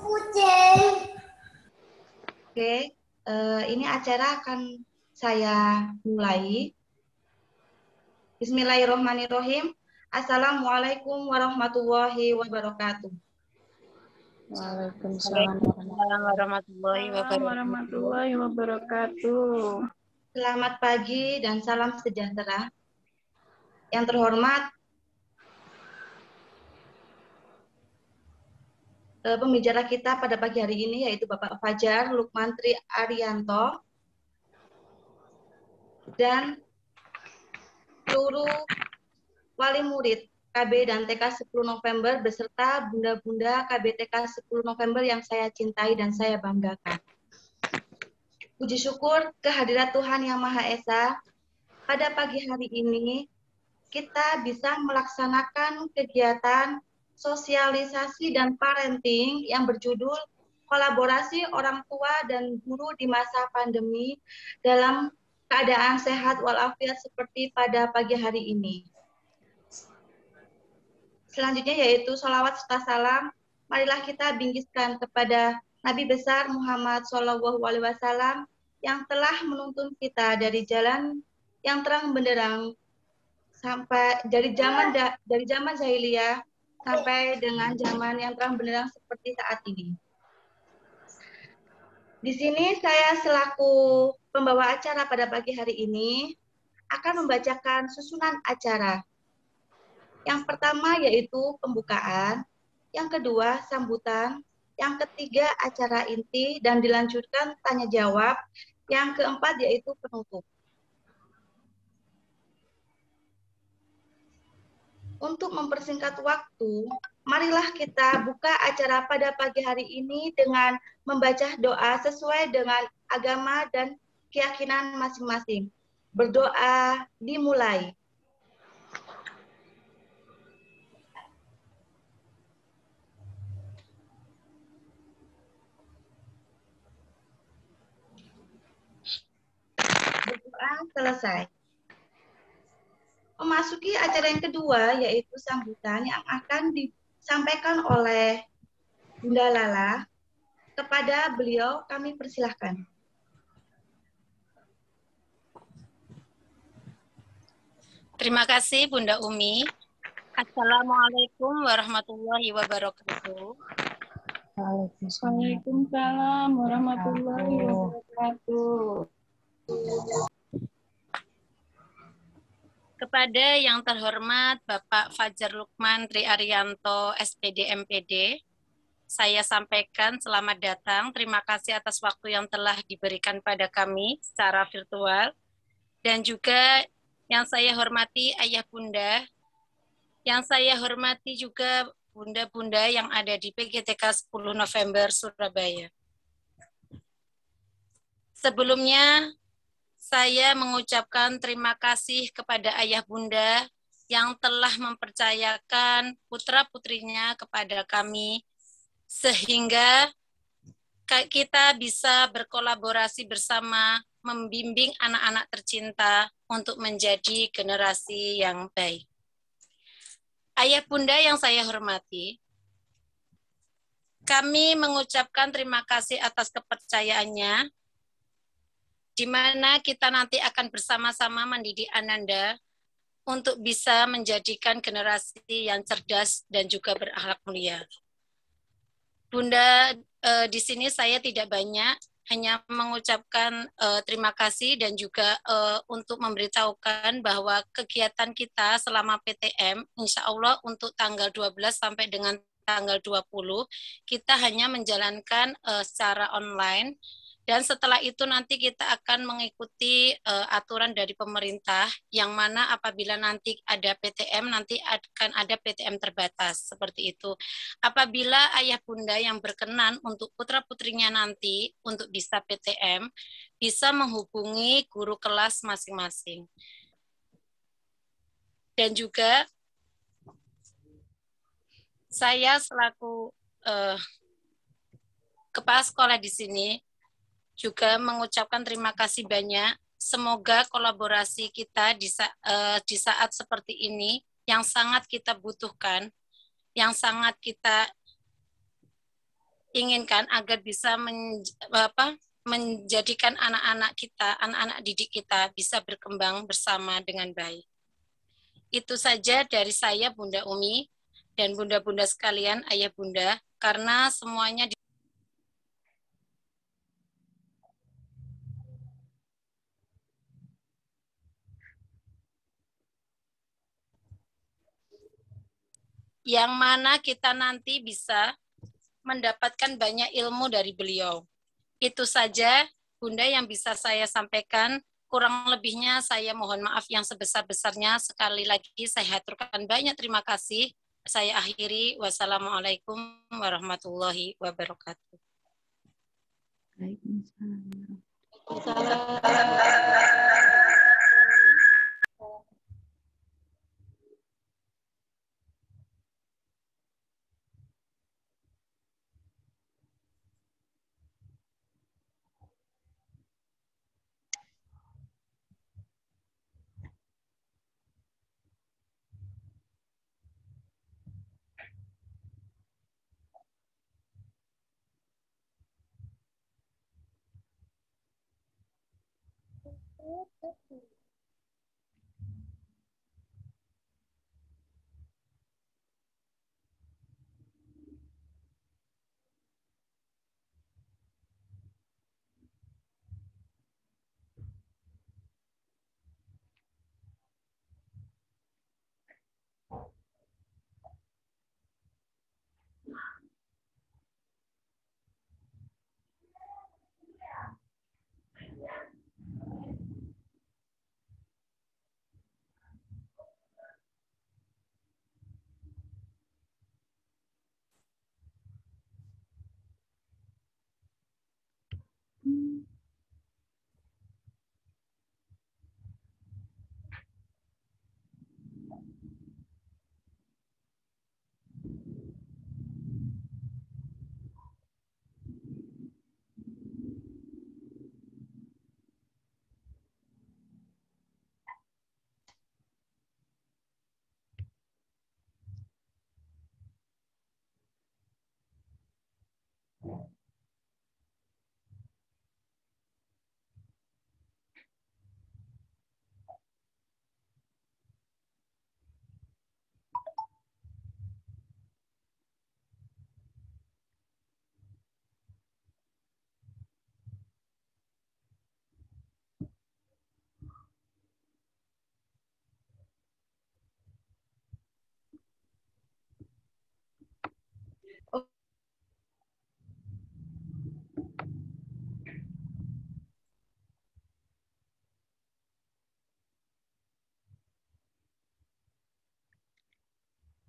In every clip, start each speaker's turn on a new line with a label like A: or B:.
A: Oke, ini acara akan saya mulai. Bismillahirrahmanirrahim. Assalamualaikum warahmatullahi wabarakatuh.
B: Waalaikumsalam warahmatullahi wabarakatuh.
A: Selamat pagi dan salam sejahtera. Yang terhormat pembicara kita pada pagi hari ini yaitu Bapak Fajar Lukman Tri Arianto dan seluruh wali murid KB dan TK 10 November beserta bunda-bunda KBTK 10 November yang saya cintai dan saya banggakan. Puji syukur kehadirat Tuhan Yang Maha Esa, pada pagi hari ini kita bisa melaksanakan kegiatan sosialisasi dan parenting yang berjudul kolaborasi orang tua dan guru di masa pandemi dalam keadaan sehat walafiat seperti pada pagi hari ini. Selanjutnya yaitu sholawat serta salam. Marilah kita bingkiskan kepada Nabi besar Muhammad SAW yang telah menuntun kita dari jalan yang terang benderang sampai dari zaman jahiliyah sampai dengan zaman yang terang benderang seperti saat ini. Di sini saya selaku pembawa acara pada pagi hari ini akan membacakan susunan acara. Yang pertama yaitu pembukaan, yang kedua sambutan, yang ketiga acara inti dan dilanjutkan tanya jawab, yang keempat yaitu penutup. Untuk mempersingkat waktu, marilah kita buka acara pada pagi hari ini dengan membaca doa sesuai dengan agama dan keyakinan masing-masing. Berdoa dimulai. Berdoa selesai. Memasuki acara yang kedua yaitu sambutan yang akan disampaikan oleh Bunda Lala. Kepada beliau kami persilahkan.
C: Terima kasih Bunda Umi. Assalamualaikum warahmatullahi wabarakatuh.
B: Waalaikumsalam warahmatullahi wabarakatuh.
C: Kepada yang terhormat Bapak Fajar Lukman Tri Arianto, SPD MPD, saya sampaikan selamat datang. Terima kasih atas waktu yang telah diberikan pada kami secara virtual. Dan juga yang saya hormati Ayah Bunda, yang saya hormati juga bunda-bunda yang ada di PGTK 10 November Surabaya. Sebelumnya, saya mengucapkan terima kasih kepada Ayah Bunda yang telah mempercayakan putra-putrinya kepada kami, sehingga kita bisa berkolaborasi bersama membimbing anak-anak tercinta untuk menjadi generasi yang baik. Ayah Bunda yang saya hormati, kami mengucapkan terima kasih atas kepercayaannya, di mana kita nanti akan bersama-sama mendidik Ananda untuk bisa menjadikan generasi yang cerdas dan juga berakhlak mulia. Bunda, di sini saya tidak banyak, hanya mengucapkan terima kasih dan juga untuk memberitahukan bahwa kegiatan kita selama PTM, insya Allah untuk tanggal 12 sampai dengan tanggal 20, kita hanya menjalankan secara online. Dan setelah itu nanti kita akan mengikuti aturan dari pemerintah, yang mana apabila nanti ada PTM, nanti akan ada PTM terbatas, seperti itu. Apabila ayah bunda yang berkenan untuk putra-putrinya nanti untuk bisa PTM, bisa menghubungi guru kelas masing-masing. Dan juga saya selaku kepala sekolah di sini, juga mengucapkan terima kasih banyak. Semoga kolaborasi kita di saat seperti ini yang sangat kita butuhkan, yang sangat kita inginkan agar bisa menjadikan anak-anak kita, anak-anak didik kita bisa berkembang bersama dengan baik. Itu saja dari saya, Bunda Umi, dan bunda-bunda sekalian, ayah bunda, karena semuanya yang mana kita nanti bisa mendapatkan banyak ilmu dari beliau. Itu saja, Bunda, yang bisa saya sampaikan. Kurang lebihnya saya mohon maaf yang sebesar-besarnya. Sekali lagi saya haturkan banyak terima kasih. Saya akhiri. Wassalamualaikum warahmatullahi wabarakatuh.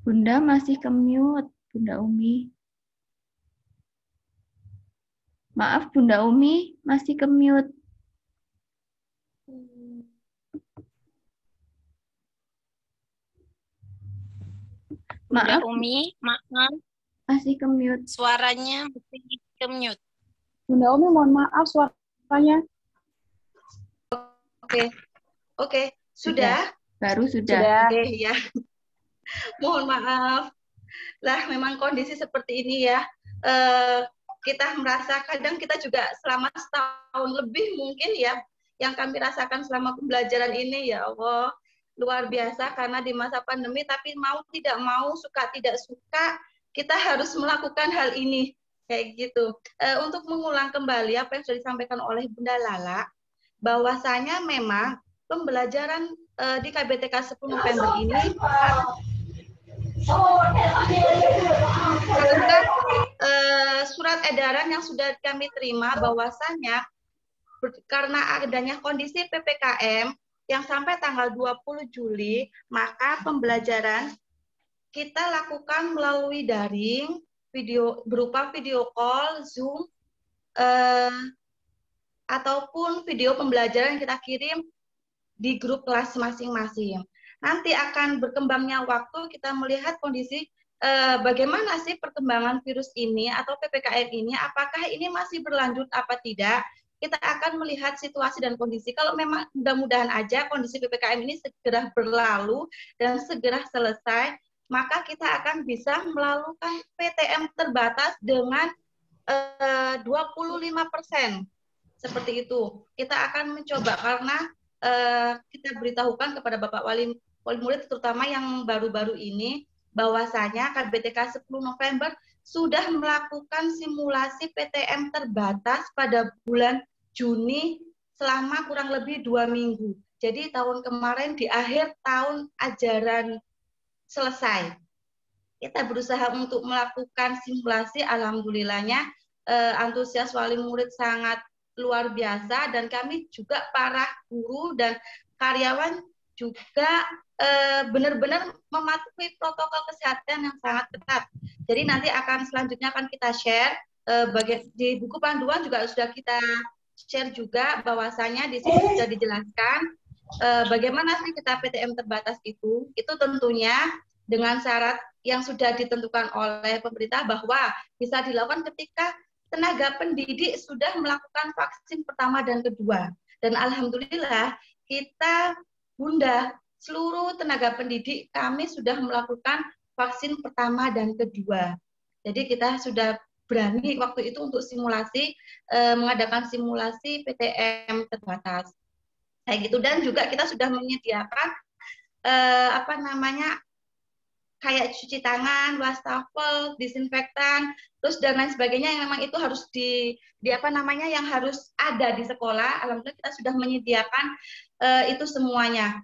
B: Bunda masih ke-mute, Bunda Umi. Maaf, Bunda Umi masih ke-mute.
C: Bunda
B: Maaf,
C: Umi, maaf,
B: masih ke-mute.
C: suaranya masih ke-mute.
D: Bunda Umi, mohon maaf suaranya.
A: Oke, sudah?
B: Baru sudah.
A: Oke, ya. Mohon maaf. Lah, memang kondisi seperti ini ya. Kita merasa kadang kita juga selama setahun lebih mungkin ya, yang kami rasakan selama pembelajaran ini, ya Allah, luar biasa karena di masa pandemi, tapi mau tidak mau, suka tidak suka, kita harus melakukan hal ini. Kayak gitu. Untuk mengulang kembali apa yang sudah disampaikan oleh Bunda Lala, bahwasanya memang pembelajaran di KBTK 10 November ini karena surat edaran yang sudah kami terima bahwasanya karena adanya kondisi PPKM yang sampai tanggal 20 Juli, maka pembelajaran kita lakukan melalui daring, berupa video call, Zoom, ataupun video pembelajaran yang kita kirim di grup kelas masing-masing. Nanti akan berkembangnya waktu, kita melihat kondisi bagaimana sih perkembangan virus ini atau PPKM ini, apakah ini masih berlanjut apa tidak. Kita akan melihat situasi dan kondisi. Kalau memang mudah-mudahan aja kondisi PPKM ini segera berlalu dan segera selesai, maka kita akan bisa melakukan PTM terbatas dengan 25%. Seperti itu. Kita akan mencoba karena kita beritahukan kepada Bapak wali murid terutama yang baru-baru ini bahwasanya KBTK 10 November sudah melakukan simulasi PTM terbatas pada bulan Juni selama kurang lebih 2 minggu. Jadi tahun kemarin di akhir tahun ajaran selesai. Kita berusaha untuk melakukan simulasi, alhamdulillahnya antusias wali murid sangat luar biasa dan kami juga para guru dan karyawan juga benar-benar mematuhi protokol kesehatan yang sangat ketat. Jadi nanti selanjutnya akan kita share di buku panduan juga sudah kita share juga bahwasanya di sini sudah dijelaskan bagaimana sih kita PTM terbatas itu tentunya dengan syarat yang sudah ditentukan oleh pemerintah bahwa bisa dilakukan ketika tenaga pendidik sudah melakukan vaksin pertama dan kedua. Dan alhamdulillah kita Bunda, seluruh tenaga pendidik kami sudah melakukan vaksin pertama dan kedua. Jadi kita sudah berani waktu itu untuk simulasi, mengadakan simulasi PTM terbatas. Kayak gitu, dan juga kita sudah menyediakan kayak cuci tangan, wastafel, disinfektan, terus dan lain sebagainya yang memang itu harus yang harus ada di sekolah. Alhamdulillah kita sudah menyediakan itu semuanya.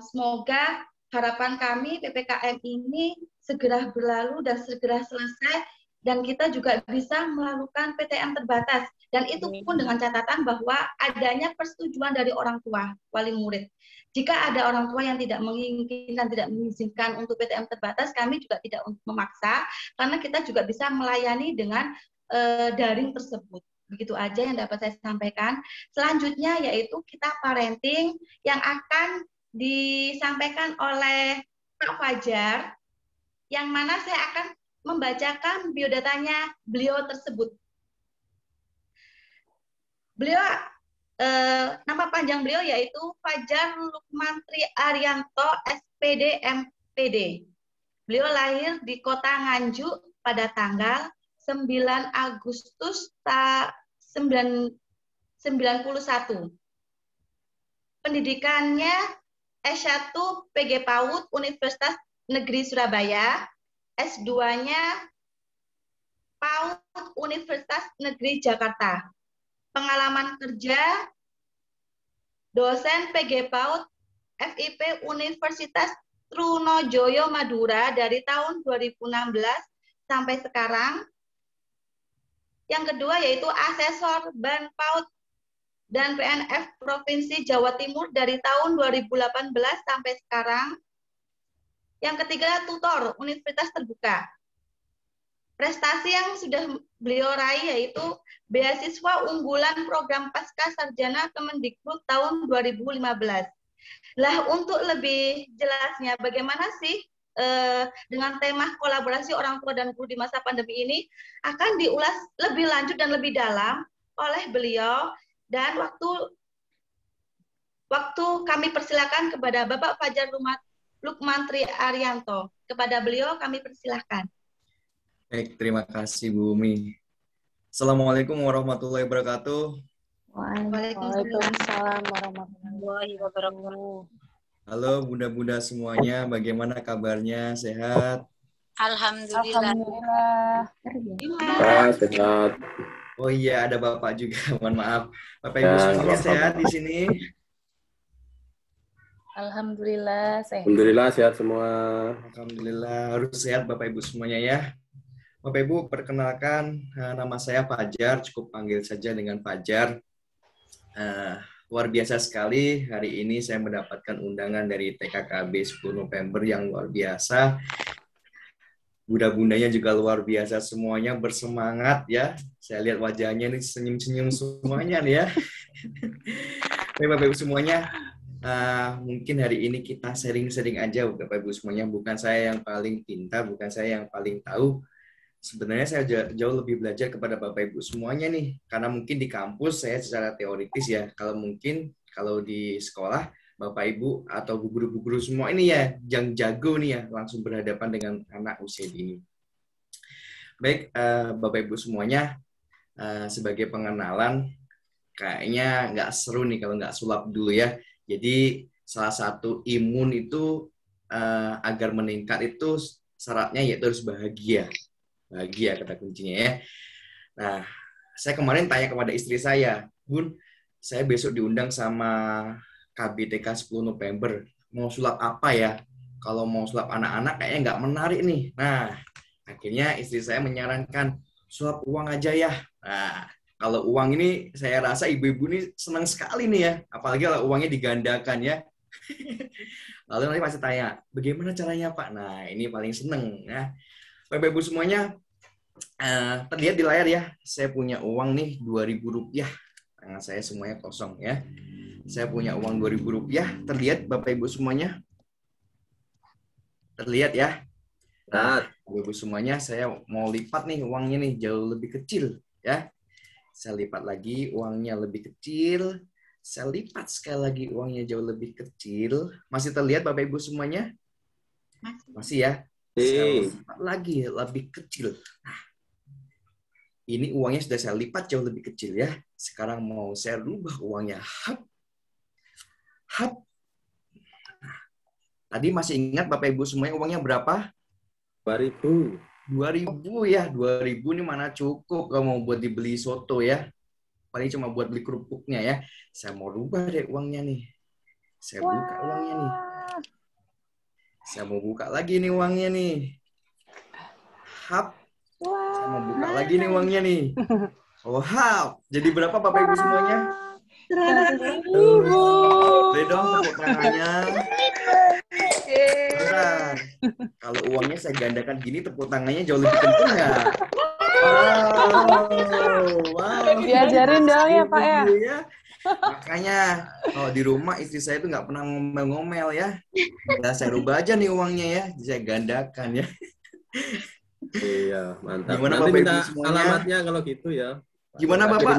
A: Semoga harapan kami PPKM ini segera berlalu dan segera selesai dan kita juga bisa melakukan PTM terbatas. Dan itu pun dengan catatan bahwa adanya persetujuan dari orang tua wali murid. Jika ada orang tua yang tidak menginginkan, tidak mengizinkan untuk PTM terbatas, kami juga tidak memaksa, karena kita juga bisa melayani dengan daring tersebut. Begitu aja yang dapat saya sampaikan. Selanjutnya yaitu kita parenting yang akan disampaikan oleh Pak Fajar, yang mana saya akan membacakan biodatanya beliau tersebut. Beliau nama panjang beliau yaitu Fajar Lukmantri Arianto, SPD, MPD. Beliau lahir di Kota Nganjuk pada tanggal 9 Agustus 1991. Pendidikannya S1 PG PAUD Universitas Negeri Surabaya, S2-nya PAUD Universitas Negeri Jakarta. Pengalaman kerja dosen PG PAUD FIP Universitas Trunojoyo Madura dari tahun 2016 sampai sekarang. Yang kedua yaitu asesor Ban PAUD dan PNF Provinsi Jawa Timur dari tahun 2018 sampai sekarang. Yang ketiga tutor Universitas Terbuka. Prestasi yang sudah beliau raih yaitu beasiswa unggulan program Pasca Sarjana Kemendikbud tahun 2015. Lah untuk lebih jelasnya bagaimana sih dengan tema kolaborasi orang tua dan guru di masa pandemi ini akan diulas lebih lanjut dan lebih dalam oleh beliau, dan waktu kami persilakan kepada Bapak Fajar Lukmantri Arianto. Kepada beliau kami persilahkan.
E: Baik, terima kasih Bu Umi. Assalamualaikum warahmatullahi wabarakatuh.
D: Waalaikumsalam warahmatullahi wabarakatuh.
E: Halo bunda-bunda semuanya, bagaimana kabarnya? Sehat?
C: Alhamdulillah.
F: Sehat.
E: Oh iya, ada Bapak juga. Mohon maaf. Bapak Ibu semuanya sehat di sini?
D: Alhamdulillah sehat.
F: Alhamdulillah sehat semua.
E: Alhamdulillah, harus sehat Bapak Ibu semuanya ya. Bapak Ibu, perkenalkan nama saya Fajar, cukup panggil saja dengan Fajar. Luar biasa sekali, hari ini saya mendapatkan undangan dari TKKB 10 November yang luar biasa. Bunda-bundanya juga luar biasa, semuanya bersemangat ya. Saya lihat wajahnya ini senyum-senyum semuanya nih ya. Bapak Ibu semuanya, mungkin hari ini kita sharing-sharing aja Bapak Ibu semuanya. Bukan saya yang paling pintar, bukan saya yang paling tahu. Sebenarnya saya jauh lebih belajar kepada Bapak Ibu semuanya nih, karena mungkin di kampus saya secara teoritis ya, kalau di sekolah Bapak Ibu atau guru-guru semua ini ya yang jago nih ya, langsung berhadapan dengan anak usia dini. Baik, Bapak Ibu semuanya, sebagai pengenalan, kayaknya nggak seru nih kalau nggak sulap dulu ya. Jadi salah satu imun itu agar meningkat itu syaratnya yaitu harus bahagia. Bahagia kata kuncinya ya. Nah, saya kemarin tanya kepada istri saya, Bun, saya besok diundang sama KBTK 10 November. Mau sulap apa ya? Kalau mau sulap anak-anak kayaknya nggak menarik nih. Nah, akhirnya istri saya menyarankan, sulap uang aja ya. Nah, kalau uang ini saya rasa ibu-ibu ini senang sekali nih ya. Apalagi kalau uangnya digandakan ya. Lalu nanti pasti tanya, bagaimana caranya Pak? Nah, ini paling seneng. Ya. Bapak Ibu semuanya, terlihat di layar ya, saya punya uang nih Rp2.000. Tangan saya semuanya kosong ya. Saya punya uang Rp2.000. Terlihat Bapak Ibu semuanya? Terlihat ya? Nah, Bapak Ibu semuanya, saya mau lipat nih uangnya nih jauh lebih kecil ya. Saya lipat lagi uangnya lebih kecil. Saya lipat sekali lagi uangnya jauh lebih kecil. Masih terlihat Bapak Ibu semuanya? Masih ya? Saya lipat lagi lebih kecil. Nah, ini uangnya sudah saya lipat jauh lebih kecil ya. Sekarang mau saya rubah uangnya. Hap. Hap. Nah, tadi masih ingat Bapak Ibu semuanya uangnya berapa?
F: 2.000.
E: 2.000 ya. 2.000 ini mana cukup kalau mau buat dibeli soto ya. Paling cuma buat beli kerupuknya ya. Saya mau rubah deh uangnya nih. Saya buka uangnya nih. Saya mau buka lagi nih uangnya nih. Hap. Saya mau buka lagi nih uangnya nih. Oh, hap. Jadi berapa Bapak Ibu semuanya?
D: 100.000.
E: Boleh dong tepuk tangannya. Benar. Kalau uangnya saya gandakan gini, tepuk tangannya jauh lebih kenceng nggak? Wow.
D: Diajarin dong ya Pak ya.
E: Makanya kalau di rumah istri saya itu nggak pernah ngomel-ngomel ya. Nah, saya rubah aja nih uangnya ya, saya gandakan ya.
F: Iya, mantap.
E: Gimana
F: nanti
E: Bapak
F: minta
E: Ibu semuanya?
F: alamatnya kalau gitu ya.
E: Gimana Bapak?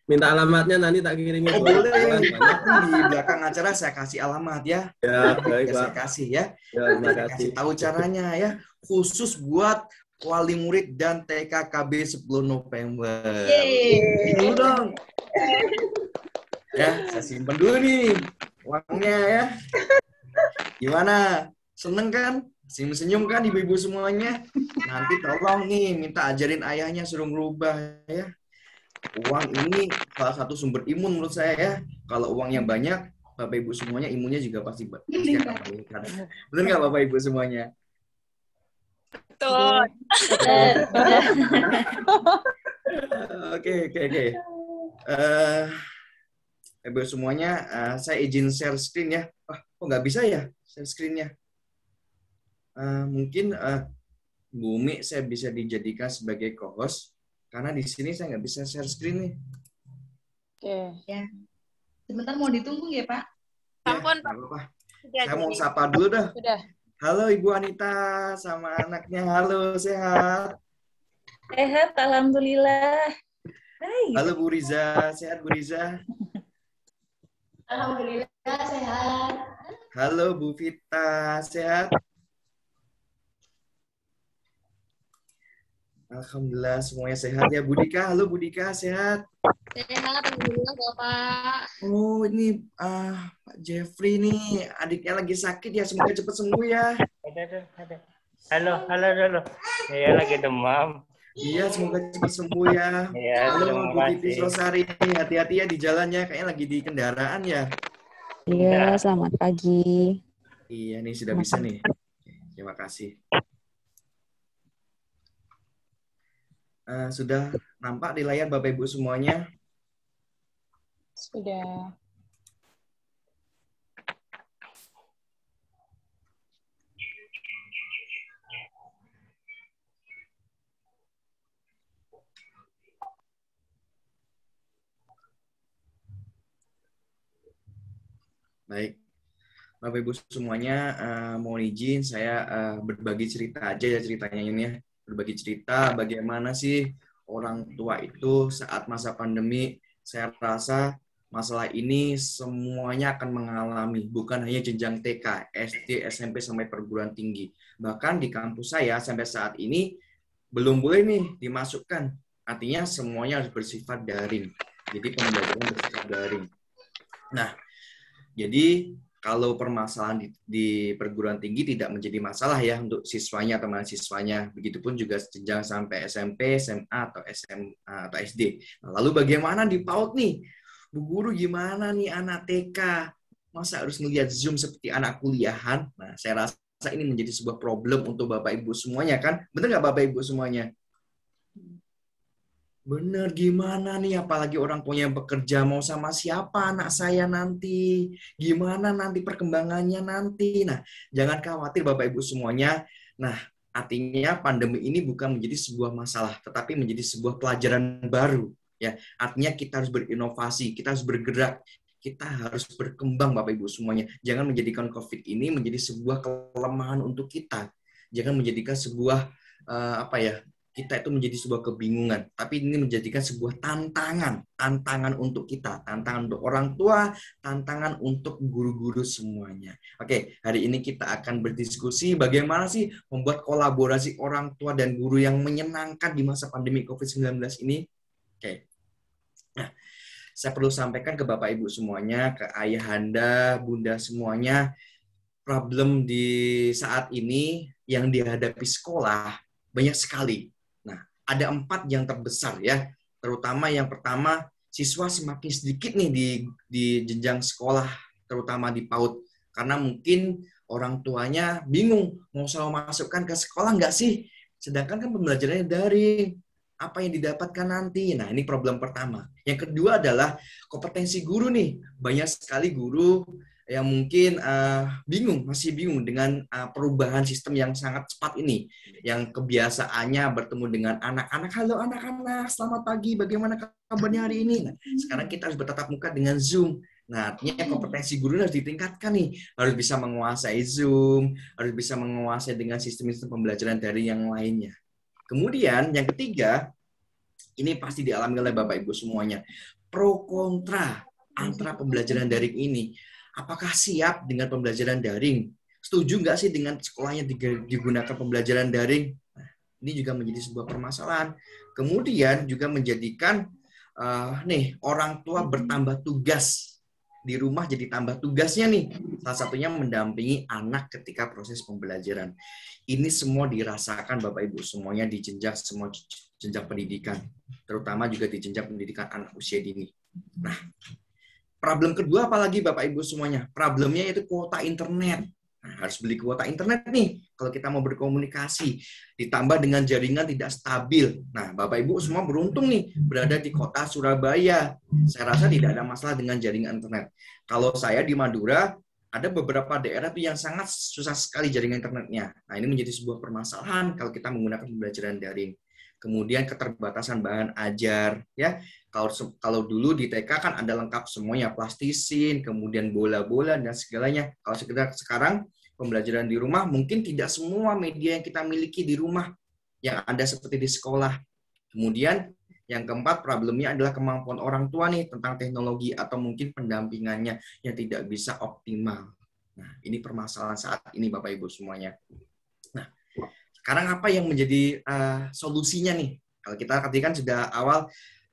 F: Minta alamatnya nanti tak kirimin.
E: Oh boleh. Di belakang acara saya kasih alamat ya.
F: Ya, baik Pak.
E: Saya kasih ya.
F: Ya, terima
E: Saya
F: kasih.
E: kasih tahu caranya ya. Khusus buat wali murid dan TKKB 10 November. Dulu dong. Ya, saya simpan dulu nih uangnya ya. Gimana? Seneng kan? Senyum-senyum kan ibu-ibu semuanya? Nanti tolong nih minta ajarin ayahnya suruh ngerubah ya. Uang ini salah satu sumber imun menurut saya ya. Kalau uangnya banyak, Bapak Ibu semuanya imunnya juga pasti akan meningkat. Benar nggak Bapak Ibu semuanya?
C: Betul.
E: Oke. Ibu semuanya, saya izin share screen ya. Kok nggak bisa ya share screen-nya? Mungkin Bumi saya bisa dijadikan sebagai co-host karena di sini saya nggak bisa share screen nih.
D: Oke.
A: Ya. Sebentar mau ditunggu ya Pak?
C: Ampun,
E: Nggak apa-apa.
C: Ya,
E: Saya mau sapa dulu dah.
D: Sudah.
E: Halo Ibu Anita sama anaknya. Halo, sehat?
B: Sehat, alhamdulillah. Hai.
E: Halo Bu Riza, sehat Bu Riza?
A: Alhamdulillah sehat.
E: Halo Bu Vita, sehat? Alhamdulillah semuanya sehat ya. Bu Dika, halo Bu Dika, sehat?
A: Sehat, alhamdulillah Bapak.
E: Oh ini Pak Jeffrey nih, adiknya lagi sakit ya. Semoga cepat sembuh ya.
G: Ada. Halo. Iya lagi demam.
E: Iya, semoga cepat sembuh ya.
G: Iya,
E: Halo
G: terima
E: Bu Titis
G: kasih.
E: Rosari, hati-hati ya di jalannya. Kayaknya lagi di kendaraan ya.
H: Iya, selamat pagi.
E: Iya nih sudah bisa nih. Terima kasih. Sudah nampak di layar Bapak Ibu semuanya?
D: Sudah.
E: Baik. Bapak Ibu semuanya, mohon izin saya berbagi cerita aja ya ceritanya ini ya. Berbagi cerita bagaimana sih orang tua itu saat masa pandemi. Saya rasa masalah ini semuanya akan mengalami, bukan hanya jenjang TK, SD, SMP, sampai perguruan tinggi. Bahkan di kampus saya sampai saat ini belum boleh nih dimasukkan. Artinya semuanya harus bersifat daring. Jadi pembelajaran bersifat daring. Nah, jadi kalau permasalahan di perguruan tinggi tidak menjadi masalah ya untuk siswanya atau mahasiswanya. Begitupun juga jenjang sampai SMP, SMA, atau SMA, atau SD. Nah, lalu bagaimana di PAUD nih? Bu Guru gimana nih anak TK? Masa harus melihat Zoom seperti anak kuliahan? Nah, saya rasa ini menjadi sebuah problem untuk Bapak Ibu semuanya kan? Benar nggak Bapak Ibu semuanya? Bener, gimana nih apalagi orang tuanya yang bekerja, mau sama siapa anak saya nanti, gimana nanti perkembangannya nanti. Nah, jangan khawatir Bapak Ibu semuanya. Nah, artinya pandemi ini bukan menjadi sebuah masalah, tetapi menjadi sebuah pelajaran baru. Ya, artinya kita harus berinovasi, kita harus bergerak, kita harus berkembang Bapak Ibu semuanya. Jangan menjadikan COVID ini menjadi sebuah kelemahan untuk kita. Jangan menjadikan sebuah kita itu menjadi sebuah kebingungan, tapi ini menjadikan sebuah tantangan untuk kita, tantangan untuk orang tua, tantangan untuk guru-guru semuanya. Oke, hari ini kita akan berdiskusi bagaimana sih membuat kolaborasi orang tua dan guru yang menyenangkan di masa pandemi COVID-19 ini. Oke, nah, saya perlu sampaikan ke Bapak Ibu semuanya, ke ayahanda, bunda semuanya, problem di saat ini yang dihadapi sekolah banyak sekali. Ada 4 yang terbesar ya, terutama yang pertama, siswa semakin sedikit nih di jenjang sekolah, terutama di PAUD, karena mungkin orang tuanya bingung mau selalu masukkan ke sekolah nggak sih, sedangkan kan pembelajarannya daring, apa yang didapatkan nanti. Nah, ini problem pertama. Yang kedua adalah kompetensi guru nih, banyak sekali guru yang mungkin masih bingung dengan perubahan sistem yang sangat cepat ini. Yang kebiasaannya bertemu dengan anak-anak, halo anak-anak, selamat pagi, bagaimana kabarnya hari ini? Nah, sekarang kita harus bertatap muka dengan Zoom. Nah, artinya kompetensi guru harus ditingkatkan nih. Harus bisa menguasai Zoom, harus bisa menguasai dengan sistem-sistem pembelajaran dari yang lainnya. Kemudian, yang ketiga, ini pasti dialami oleh Bapak Ibu semuanya. Pro kontra antara pembelajaran daring ini. Apakah siap dengan pembelajaran daring? Setuju nggak sih dengan sekolahnya digunakan pembelajaran daring? Nah, ini juga menjadi sebuah permasalahan. Kemudian juga menjadikan orang tua bertambah tugas. Di rumah jadi tambah tugasnya nih. Salah satunya mendampingi anak ketika proses pembelajaran. Ini semua dirasakan Bapak Ibu semuanya di semua jenjang pendidikan. Terutama juga di jenjang pendidikan anak usia dini. Nah, problem kedua apalagi Bapak Ibu semuanya? Problemnya itu kuota internet. Nah, harus beli kuota internet nih kalau kita mau berkomunikasi. Ditambah dengan jaringan tidak stabil. Nah, Bapak Ibu semua beruntung nih berada di kota Surabaya. Saya rasa tidak ada masalah dengan jaringan internet. Kalau saya di Madura, ada beberapa daerah tuh yang sangat susah sekali jaringan internetnya. Nah, ini menjadi sebuah permasalahan kalau kita menggunakan pembelajaran daring. Kemudian keterbatasan bahan ajar, ya. Kalau dulu di TK kan ada lengkap semuanya, plastisin, kemudian bola-bola dan segalanya. Kalau sekarang pembelajaran di rumah mungkin tidak semua media yang kita miliki di rumah yang ada seperti di sekolah. Kemudian yang keempat problemnya adalah kemampuan orang tua nih tentang teknologi atau mungkin pendampingannya yang tidak bisa optimal. Nah, ini permasalahan saat ini Bapak Ibu semuanya. Nah, sekarang apa yang menjadi solusinya nih? Kalau kita tadi kan sudah awal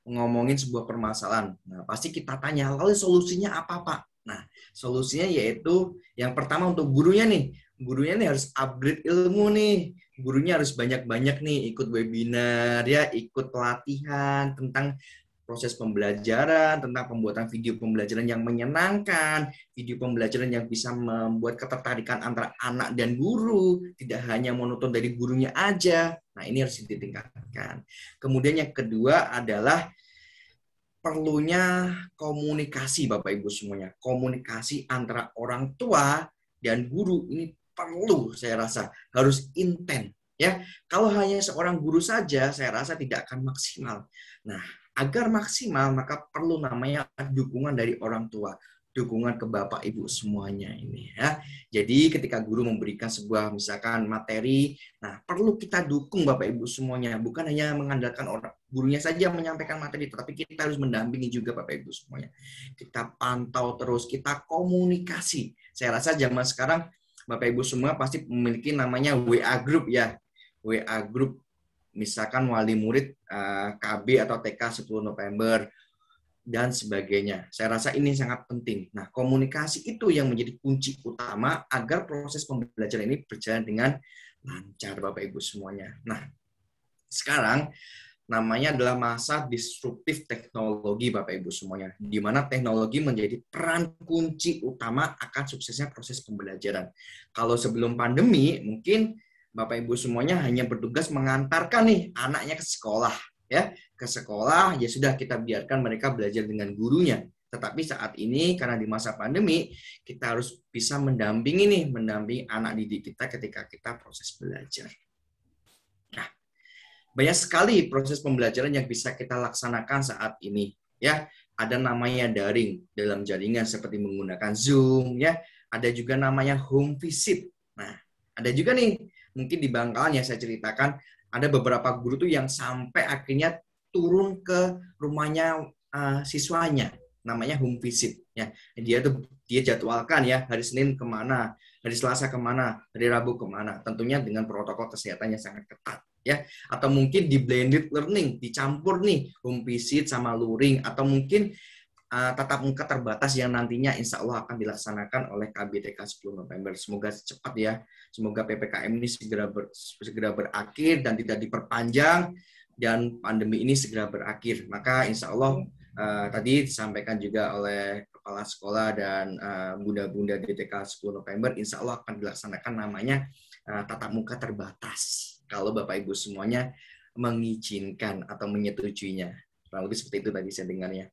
E: ngomongin sebuah permasalahan. Nah, pasti kita tanya, lalu solusinya apa, Pak? Nah, solusinya yaitu yang pertama untuk gurunya nih. Gurunya nih harus upgrade ilmu nih. Gurunya harus banyak-banyak nih ikut webinar, ya, ikut pelatihan tentang proses pembelajaran, tentang pembuatan video pembelajaran yang menyenangkan, video pembelajaran yang bisa membuat ketertarikan antara anak dan guru, tidak hanya monoton dari gurunya aja. Nah, ini harus ditingkatkan. Kemudian yang kedua adalah perlunya komunikasi, Bapak Ibu semuanya. Komunikasi antara orang tua dan guru ini perlu, saya rasa, harus intens. Ya, kalau hanya seorang guru saja, saya rasa tidak akan maksimal. Nah, agar maksimal, maka perlu namanya dukungan dari orang tua, dukungan ke Bapak Ibu semuanya ini ya. Jadi ketika guru memberikan sebuah misalkan materi, nah perlu kita dukung Bapak Ibu semuanya, bukan hanya mengandalkan orang gurunya saja menyampaikan materi, tetapi kita harus mendampingi juga Bapak Ibu semuanya. Kita pantau terus, kita komunikasi. Saya rasa zaman sekarang Bapak Ibu semua pasti memiliki namanya WA group ya. WA group misalkan wali murid KB atau TK 10 November, dan sebagainya. Saya rasa ini sangat penting. Nah, komunikasi itu yang menjadi kunci utama agar proses pembelajaran ini berjalan dengan lancar, Bapak Ibu semuanya. Nah, sekarang namanya adalah masa disruptif teknologi, Bapak Ibu semuanya, di mana teknologi menjadi peran kunci utama akan suksesnya proses pembelajaran. Kalau sebelum pandemi, mungkin Bapak Ibu semuanya hanya bertugas mengantarkan nih anaknya ke sekolah, ya, ke sekolah, ya sudah kita biarkan mereka belajar dengan gurunya. Tetapi saat ini karena di masa pandemi, kita harus bisa mendampingi anak didik kita ketika kita proses belajar. Nah, banyak sekali proses pembelajaran yang bisa kita laksanakan saat ini, ya. Ada namanya daring dalam jaringan seperti menggunakan Zoom, ya. Ada juga namanya home visit. Nah, ada juga nih mungkin di Bangkalan yang saya ceritakan, ada beberapa guru tuh yang sampai akhirnya turun ke rumahnya siswanya, namanya home visit. Ya, dia jadwalkan ya hari Senin kemana, hari Selasa kemana, hari Rabu kemana. Tentunya dengan protokol kesehatan yang sangat ketat. Ya, atau mungkin di blended learning, dicampur nih home visit sama luring, atau mungkin tatap muka terbatas yang nantinya insya Allah akan dilaksanakan oleh KBTK 10 November. Semoga cepat ya. Semoga PPKM ini segera berakhir dan tidak diperpanjang dan pandemi ini segera berakhir. Maka insya Allah tadi disampaikan juga oleh Kepala Sekolah dan Bunda-Bunda DTK 10 November, insya Allah akan dilaksanakan namanya tatap muka terbatas. Kalau Bapak Ibu semuanya mengizinkan atau menyetujuinya. Kurang lebih seperti itu tadi saya dengarnya.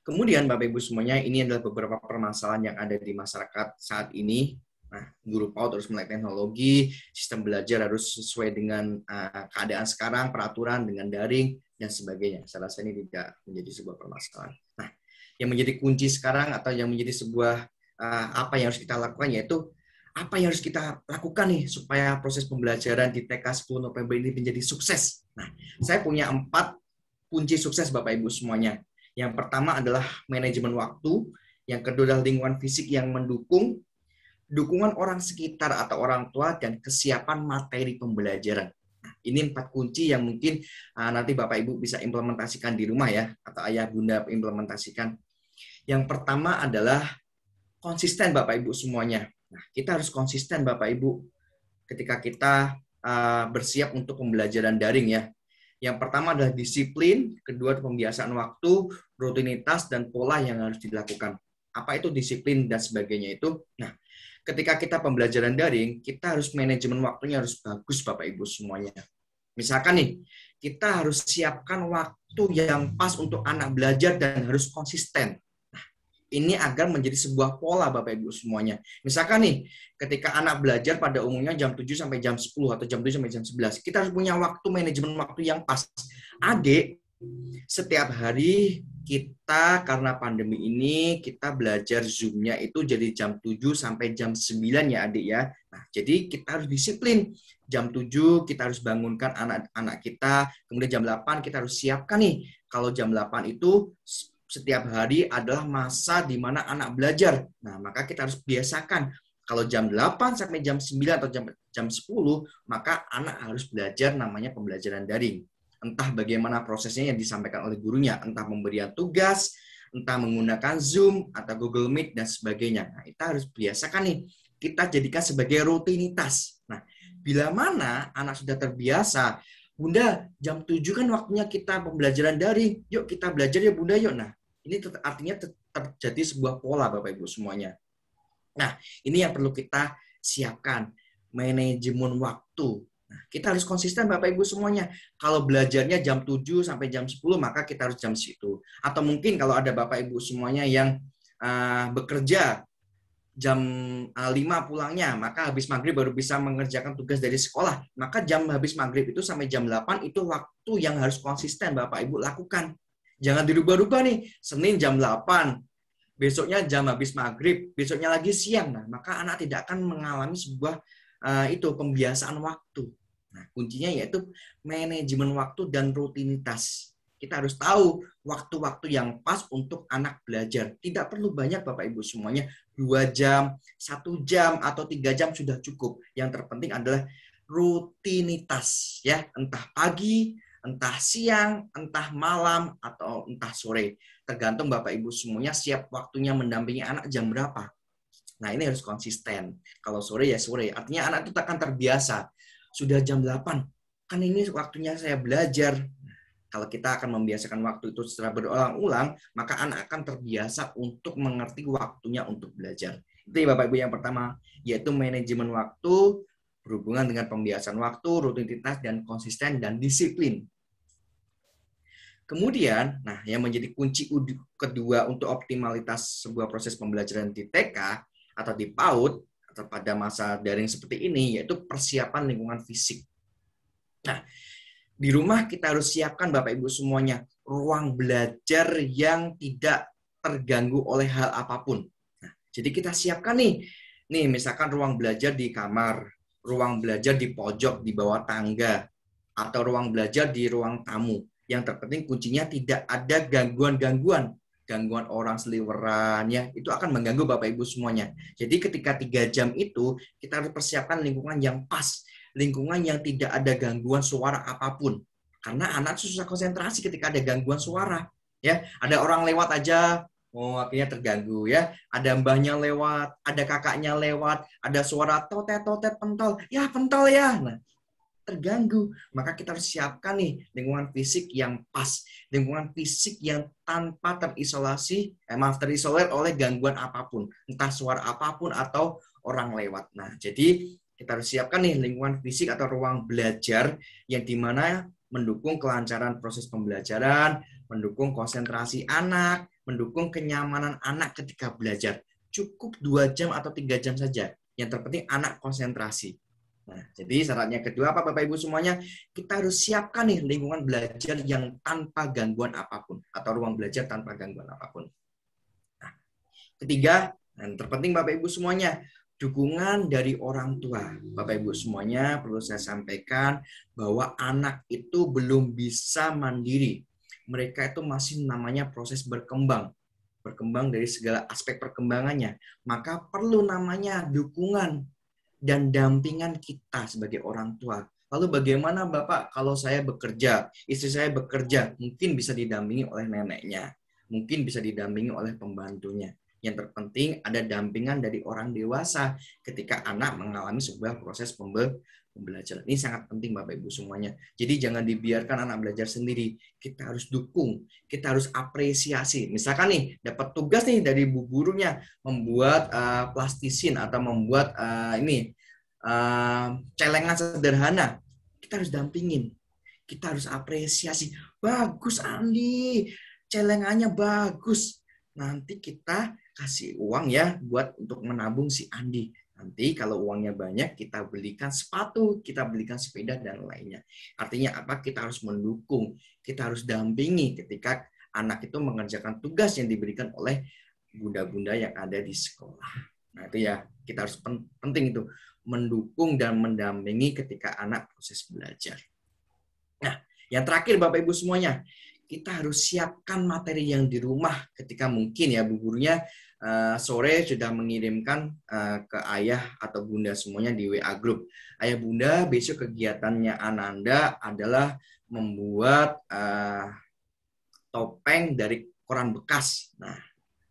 E: Kemudian Bapak Ibu semuanya, ini adalah beberapa permasalahan yang ada di masyarakat saat ini. Nah, guru PAUD harus melek teknologi, sistem belajar harus sesuai dengan keadaan sekarang, peraturan dengan daring, dan sebagainya. Saya rasa ini tidak menjadi sebuah permasalahan. Nah, yang menjadi kunci sekarang atau yang menjadi sebuah apa yang harus kita lakukan, yaitu apa yang harus kita lakukan nih supaya proses pembelajaran di TK 10 November ini menjadi sukses. Nah, saya punya 4 kunci sukses Bapak Ibu semuanya. Yang pertama adalah manajemen waktu, yang kedua adalah lingkungan fisik yang mendukung, dukungan orang sekitar atau orang tua, dan kesiapan materi pembelajaran. Nah, ini 4 kunci yang mungkin nanti Bapak Ibu bisa implementasikan di rumah ya, atau ayah bunda implementasikan. Yang pertama adalah konsisten Bapak Ibu semuanya. Nah, kita harus konsisten Bapak Ibu ketika kita bersiap untuk pembelajaran daring ya. Yang pertama adalah disiplin, kedua pembiasaan waktu, rutinitas, dan pola yang harus dilakukan. Apa itu disiplin dan sebagainya itu? Nah, ketika kita pembelajaran daring, kita harus manajemen waktunya harus bagus Bapak Ibu semuanya. Misalkan nih, kita harus siapkan waktu yang pas untuk anak belajar dan harus konsisten. Ini agar menjadi sebuah pola Bapak Ibu semuanya. Misalkan nih, ketika anak belajar pada umumnya jam 7 sampai jam 10 atau jam 7 sampai jam 11, kita harus punya waktu manajemen waktu yang pas. Adik, setiap hari kita karena pandemi ini kita belajar Zoom-nya itu jadi jam 7 sampai jam 9 ya Adik ya. Nah, jadi kita harus disiplin. Jam 7 kita harus bangunkan anak-anak kita, kemudian jam 8 kita harus siapkan nih. Kalau jam 8 itu setiap hari adalah masa di mana anak belajar. Nah, maka kita harus biasakan. Kalau jam 8 sampai jam 9 atau jam 10, maka anak harus belajar namanya pembelajaran daring. Entah bagaimana prosesnya yang disampaikan oleh gurunya, entah pemberian tugas, entah menggunakan Zoom atau Google Meet, dan sebagainya. Nah, kita harus biasakan nih. Kita jadikan sebagai rutinitas. Nah, bila mana anak sudah terbiasa, Bunda, jam 7 kan waktunya kita pembelajaran daring. Yuk kita belajar ya Bunda, yuk. Nah, ini artinya terjadi sebuah pola Bapak Ibu semuanya. Nah, ini yang perlu kita siapkan. Manajemen waktu. Nah, kita harus konsisten Bapak Ibu semuanya. Kalau belajarnya jam 7 sampai jam 10, maka kita harus jam situ. Atau mungkin kalau ada Bapak Ibu semuanya yang bekerja jam 5 pulangnya, maka habis maghrib baru bisa mengerjakan tugas dari sekolah. Maka jam habis maghrib itu sampai jam 8 itu waktu yang harus konsisten Bapak Ibu lakukan. Jangan dirubah-rubah nih. Senin jam 8, besoknya jam habis maghrib, besoknya lagi siang. Nah, maka anak tidak akan mengalami sebuah pembiasaan waktu. Nah, kuncinya yaitu manajemen waktu dan rutinitas. Kita harus tahu waktu-waktu yang pas untuk anak belajar. Tidak perlu banyak Bapak Ibu semuanya. 2 jam, 1 jam, atau 3 jam sudah cukup. Yang terpenting adalah rutinitas ya, entah pagi, entah siang, entah malam, atau entah sore. Tergantung Bapak Ibu semuanya siap waktunya mendampingi anak jam berapa. Nah, ini harus konsisten. Kalau sore ya sore. Artinya anak itu akan terbiasa. Sudah jam 8, kan ini waktunya saya belajar. Kalau kita akan membiasakan waktu itu secara berulang-ulang, maka anak akan terbiasa untuk mengerti waktunya untuk belajar. Itu ya Bapak Ibu yang pertama, yaitu manajemen waktu, berhubungan dengan pembiasaan waktu, rutinitas, dan konsisten, dan disiplin. Kemudian, nah yang menjadi kunci kedua untuk optimalitas sebuah proses pembelajaran di TK atau di PAUD atau pada masa daring seperti ini, yaitu persiapan lingkungan fisik. Nah, di rumah kita harus siapkan Bapak Ibu semuanya ruang belajar yang tidak terganggu oleh hal apapun. Nah, jadi kita siapkan nih misalkan ruang belajar di kamar, ruang belajar di pojok di bawah tangga, atau ruang belajar di ruang tamu. Yang terpenting kuncinya tidak ada gangguan orang seliweran ya, itu akan mengganggu Bapak Ibu semuanya. Jadi ketika 3 jam itu kita harus persiapkan lingkungan yang pas, lingkungan yang tidak ada gangguan suara apapun. Karena anak susah konsentrasi ketika ada gangguan suara ya. Ada orang lewat aja, akhirnya terganggu ya. Ada mbahnya lewat, ada kakaknya lewat, ada suara totet pentol. Ya pentol ya. Nah, terganggu. Maka kita harus siapkan nih lingkungan fisik yang pas, lingkungan fisik yang tanpa terisolir oleh gangguan apapun, entah suara apapun atau orang lewat. Nah, jadi kita harus siapkan nih lingkungan fisik atau ruang belajar yang dimana mendukung kelancaran proses pembelajaran, mendukung konsentrasi anak, mendukung kenyamanan anak ketika belajar. Cukup 2 jam atau 3 jam saja. Yang terpenting anak konsentrasi. Nah, jadi syaratnya kedua apa Bapak Ibu semuanya? Kita harus siapkan nih lingkungan belajar yang tanpa gangguan apapun atau ruang belajar tanpa gangguan apapun. Nah, ketiga, dan terpenting Bapak Ibu semuanya, dukungan dari orang tua. Bapak Ibu semuanya perlu saya sampaikan bahwa anak itu belum bisa mandiri. Mereka itu masih namanya proses berkembang dari segala aspek perkembangannya. Maka perlu namanya dukungan dan dampingan kita sebagai orang tua. Lalu bagaimana Bapak kalau saya bekerja, istri saya bekerja, mungkin bisa didampingi oleh neneknya, mungkin bisa didampingi oleh pembantunya. Yang terpenting ada dampingan dari orang dewasa ketika anak mengalami sebuah proses pembelajaran. Ini sangat penting Bapak Ibu semuanya. Jadi jangan dibiarkan anak belajar sendiri. Kita harus dukung, kita harus apresiasi. Misalkan nih dapat tugas nih dari bu gurunya membuat plastisin atau membuat celengan sederhana. Kita harus dampingin. Kita harus apresiasi. Bagus Andi, celengannya bagus. Nanti kita kasih uang ya buat untuk menabung si Andi. Nanti kalau uangnya banyak, kita belikan sepatu, kita belikan sepeda, dan lainnya. Artinya apa? Kita harus mendukung, kita harus dampingi ketika anak itu mengerjakan tugas yang diberikan oleh bunda-bunda yang ada di sekolah. Nah itu ya, kita harus penting itu, mendukung dan mendampingi ketika anak proses belajar. Nah, yang terakhir Bapak Ibu semuanya, kita harus siapkan materi yang di rumah ketika mungkin ya bu gurunya sore sudah mengirimkan ke ayah atau bunda semuanya di WA group. Ayah bunda besok kegiatannya Ananda adalah membuat topeng dari koran bekas. Nah,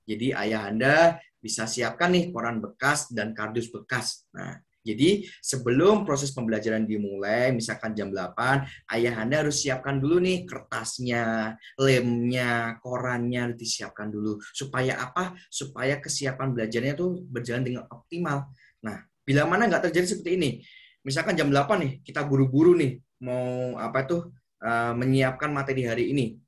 E: jadi ayah Anda bisa siapkan nih koran bekas dan kardus bekas. Nah, jadi sebelum proses pembelajaran dimulai, misalkan jam 8, ayah Anda harus siapkan dulu nih kertasnya, lemnya, korannya harus disiapkan dulu. Supaya apa? Supaya kesiapan belajarnya tuh berjalan dengan optimal. Nah, bila mana nggak terjadi seperti ini, misalkan jam 8 nih, kita buru-buru nih, mau menyiapkan materi hari ini.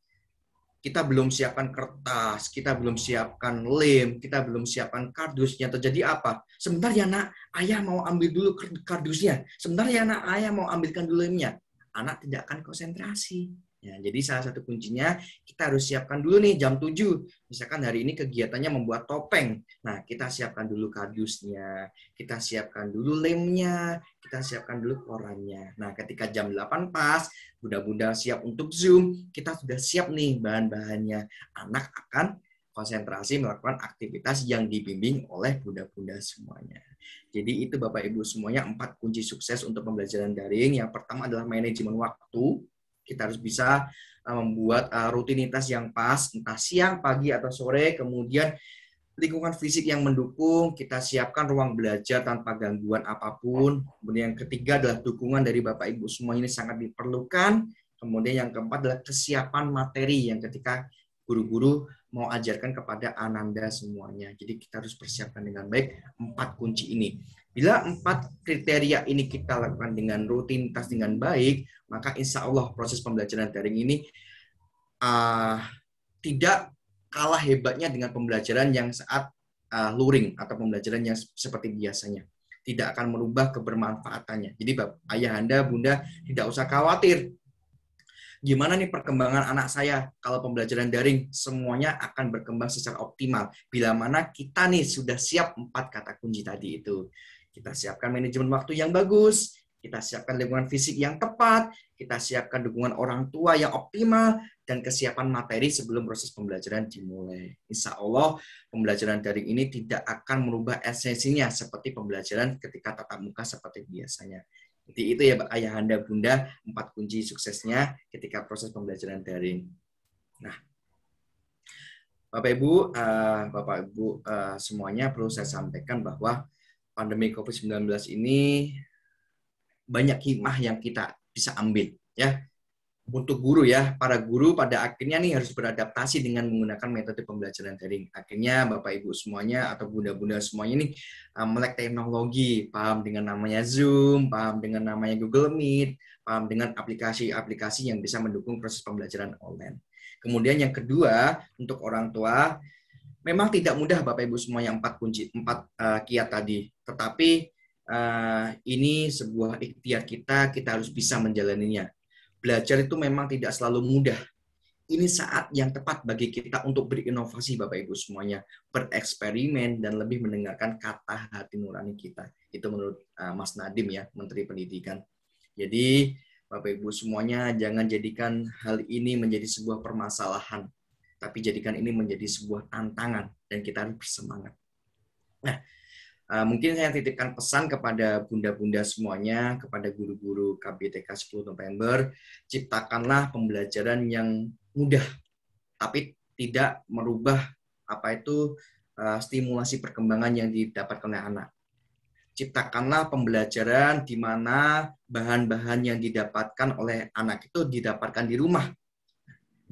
E: Kita belum siapkan kertas, kita belum siapkan lem, kita belum siapkan kardus. Yang terjadi apa? Sebentar ya nak, ayah mau ambil dulu kardusnya. Sebentar ya nak, ayah mau ambilkan dulu lemnya. Anak tidak akan konsentrasi. Ya, jadi salah satu kuncinya kita harus siapkan dulu nih jam 7. Misalkan hari ini kegiatannya membuat topeng. Nah, kita siapkan dulu kardusnya, kita siapkan dulu lemnya, kita siapkan dulu korannya. Nah, ketika jam 8 pas, bunda-bunda siap untuk Zoom, kita sudah siap nih bahan-bahannya. Anak akan konsentrasi melakukan aktivitas yang dibimbing oleh bunda-bunda semuanya. Jadi itu Bapak Ibu semuanya 4 kunci sukses untuk pembelajaran daring. Yang pertama adalah manajemen waktu. Kita harus bisa membuat rutinitas yang pas, entah siang, pagi, atau sore. Kemudian lingkungan fisik yang mendukung, kita siapkan ruang belajar tanpa gangguan apapun. Kemudian yang ketiga adalah dukungan dari Bapak Ibu semua ini sangat diperlukan. Kemudian yang keempat adalah kesiapan materi yang ketika guru-guru mau ajarkan kepada ananda semuanya. Jadi kita harus persiapkan dengan baik 4 kunci ini. Bila 4 kriteria ini kita lakukan dengan rutinitas dengan baik, maka insya Allah proses pembelajaran daring ini tidak kalah hebatnya dengan pembelajaran yang saat luring atau pembelajaran yang seperti biasanya. Tidak akan merubah kebermanfaatannya. Jadi ayah anda, bunda tidak usah khawatir. Gimana nih perkembangan anak saya kalau pembelajaran daring? Semuanya akan berkembang secara optimal. Bila mana kita nih sudah siap 4 kata kunci tadi itu. Kita siapkan manajemen waktu yang bagus, kita siapkan lingkungan fisik yang tepat, kita siapkan dukungan orang tua yang optimal, dan kesiapan materi sebelum proses pembelajaran dimulai. Insya Allah pembelajaran daring ini tidak akan merubah esensinya seperti pembelajaran ketika tatap muka seperti biasanya. Jadi itu ya ayah anda bunda 4 kunci suksesnya ketika proses pembelajaran daring. Nah, Bapak Ibu semuanya perlu saya sampaikan bahwa pandemi COVID-19 ini banyak hikmah yang kita bisa ambil ya. Untuk guru ya, para guru pada akhirnya nih harus beradaptasi dengan menggunakan metode pembelajaran daring. Akhirnya Bapak Ibu semuanya atau bunda-bunda semuanya nih melek teknologi, paham dengan namanya Zoom, paham dengan namanya Google Meet, paham dengan aplikasi-aplikasi yang bisa mendukung proses pembelajaran online. Kemudian yang kedua, untuk orang tua, memang tidak mudah Bapak Ibu semuanya 4 kiat tadi. Tetapi ini sebuah ikhtiar kita harus bisa menjalaninya. Belajar itu memang tidak selalu mudah. Ini saat yang tepat bagi kita untuk berinovasi Bapak Ibu semuanya, bereksperimen dan lebih mendengarkan kata hati nurani kita. Itu menurut Mas Nadiem ya, Menteri Pendidikan. Jadi Bapak Ibu semuanya jangan jadikan hal ini menjadi sebuah permasalahan, tapi jadikan ini menjadi sebuah tantangan dan kita harus bersemangat. Nah, mungkin saya titipkan pesan kepada bunda-bunda semuanya, kepada guru-guru KBTK 10 November, ciptakanlah pembelajaran yang mudah, tapi tidak merubah stimulasi perkembangan yang didapatkan oleh anak. Ciptakanlah pembelajaran di mana bahan-bahan yang didapatkan oleh anak itu didapatkan di rumah.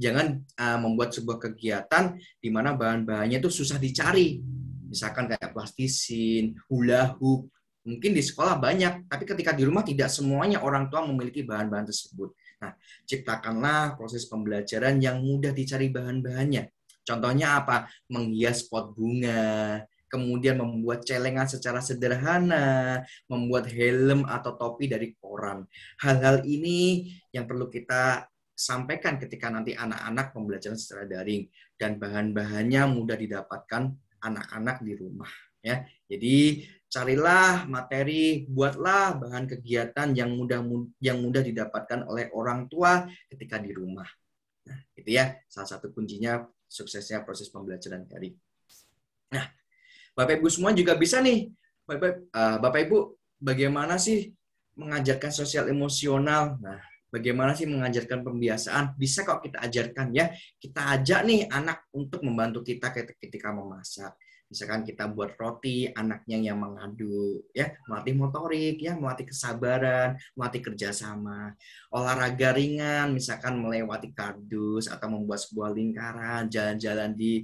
E: Jangan membuat sebuah kegiatan di mana bahan-bahannya itu susah dicari. Misalkan kayak plastisin, hula hoop, mungkin di sekolah banyak, tapi ketika di rumah tidak semuanya orang tua memiliki bahan-bahan tersebut. Nah, ciptakanlah proses pembelajaran yang mudah dicari bahan-bahannya. Contohnya apa? Menghias pot bunga, kemudian membuat celengan secara sederhana, membuat helm atau topi dari koran. Hal-hal ini yang perlu kita sampaikan ketika nanti anak-anak pembelajaran secara daring, dan bahan-bahannya mudah didapatkan anak-anak di rumah ya. Jadi carilah materi, buatlah bahan kegiatan yang mudah didapatkan oleh orang tua ketika di rumah. Nah, itu ya salah satu kuncinya suksesnya proses pembelajaran daring. Nah, Bapak Ibu semua juga bisa nih. Bapak Ibu, bagaimana sih mengajarkan sosial emosional? Nah, bagaimana sih mengajarkan pembiasaan? Bisa kok kita ajarkan ya. Kita ajak nih anak untuk membantu kita ketika memasak. Misalkan kita buat roti, anaknya yang mengadu, ya, melatih motorik, ya, melatih kesabaran, melatih kerjasama. Olahraga ringan, misalkan melewati kardus atau membuat sebuah lingkaran, jalan-jalan di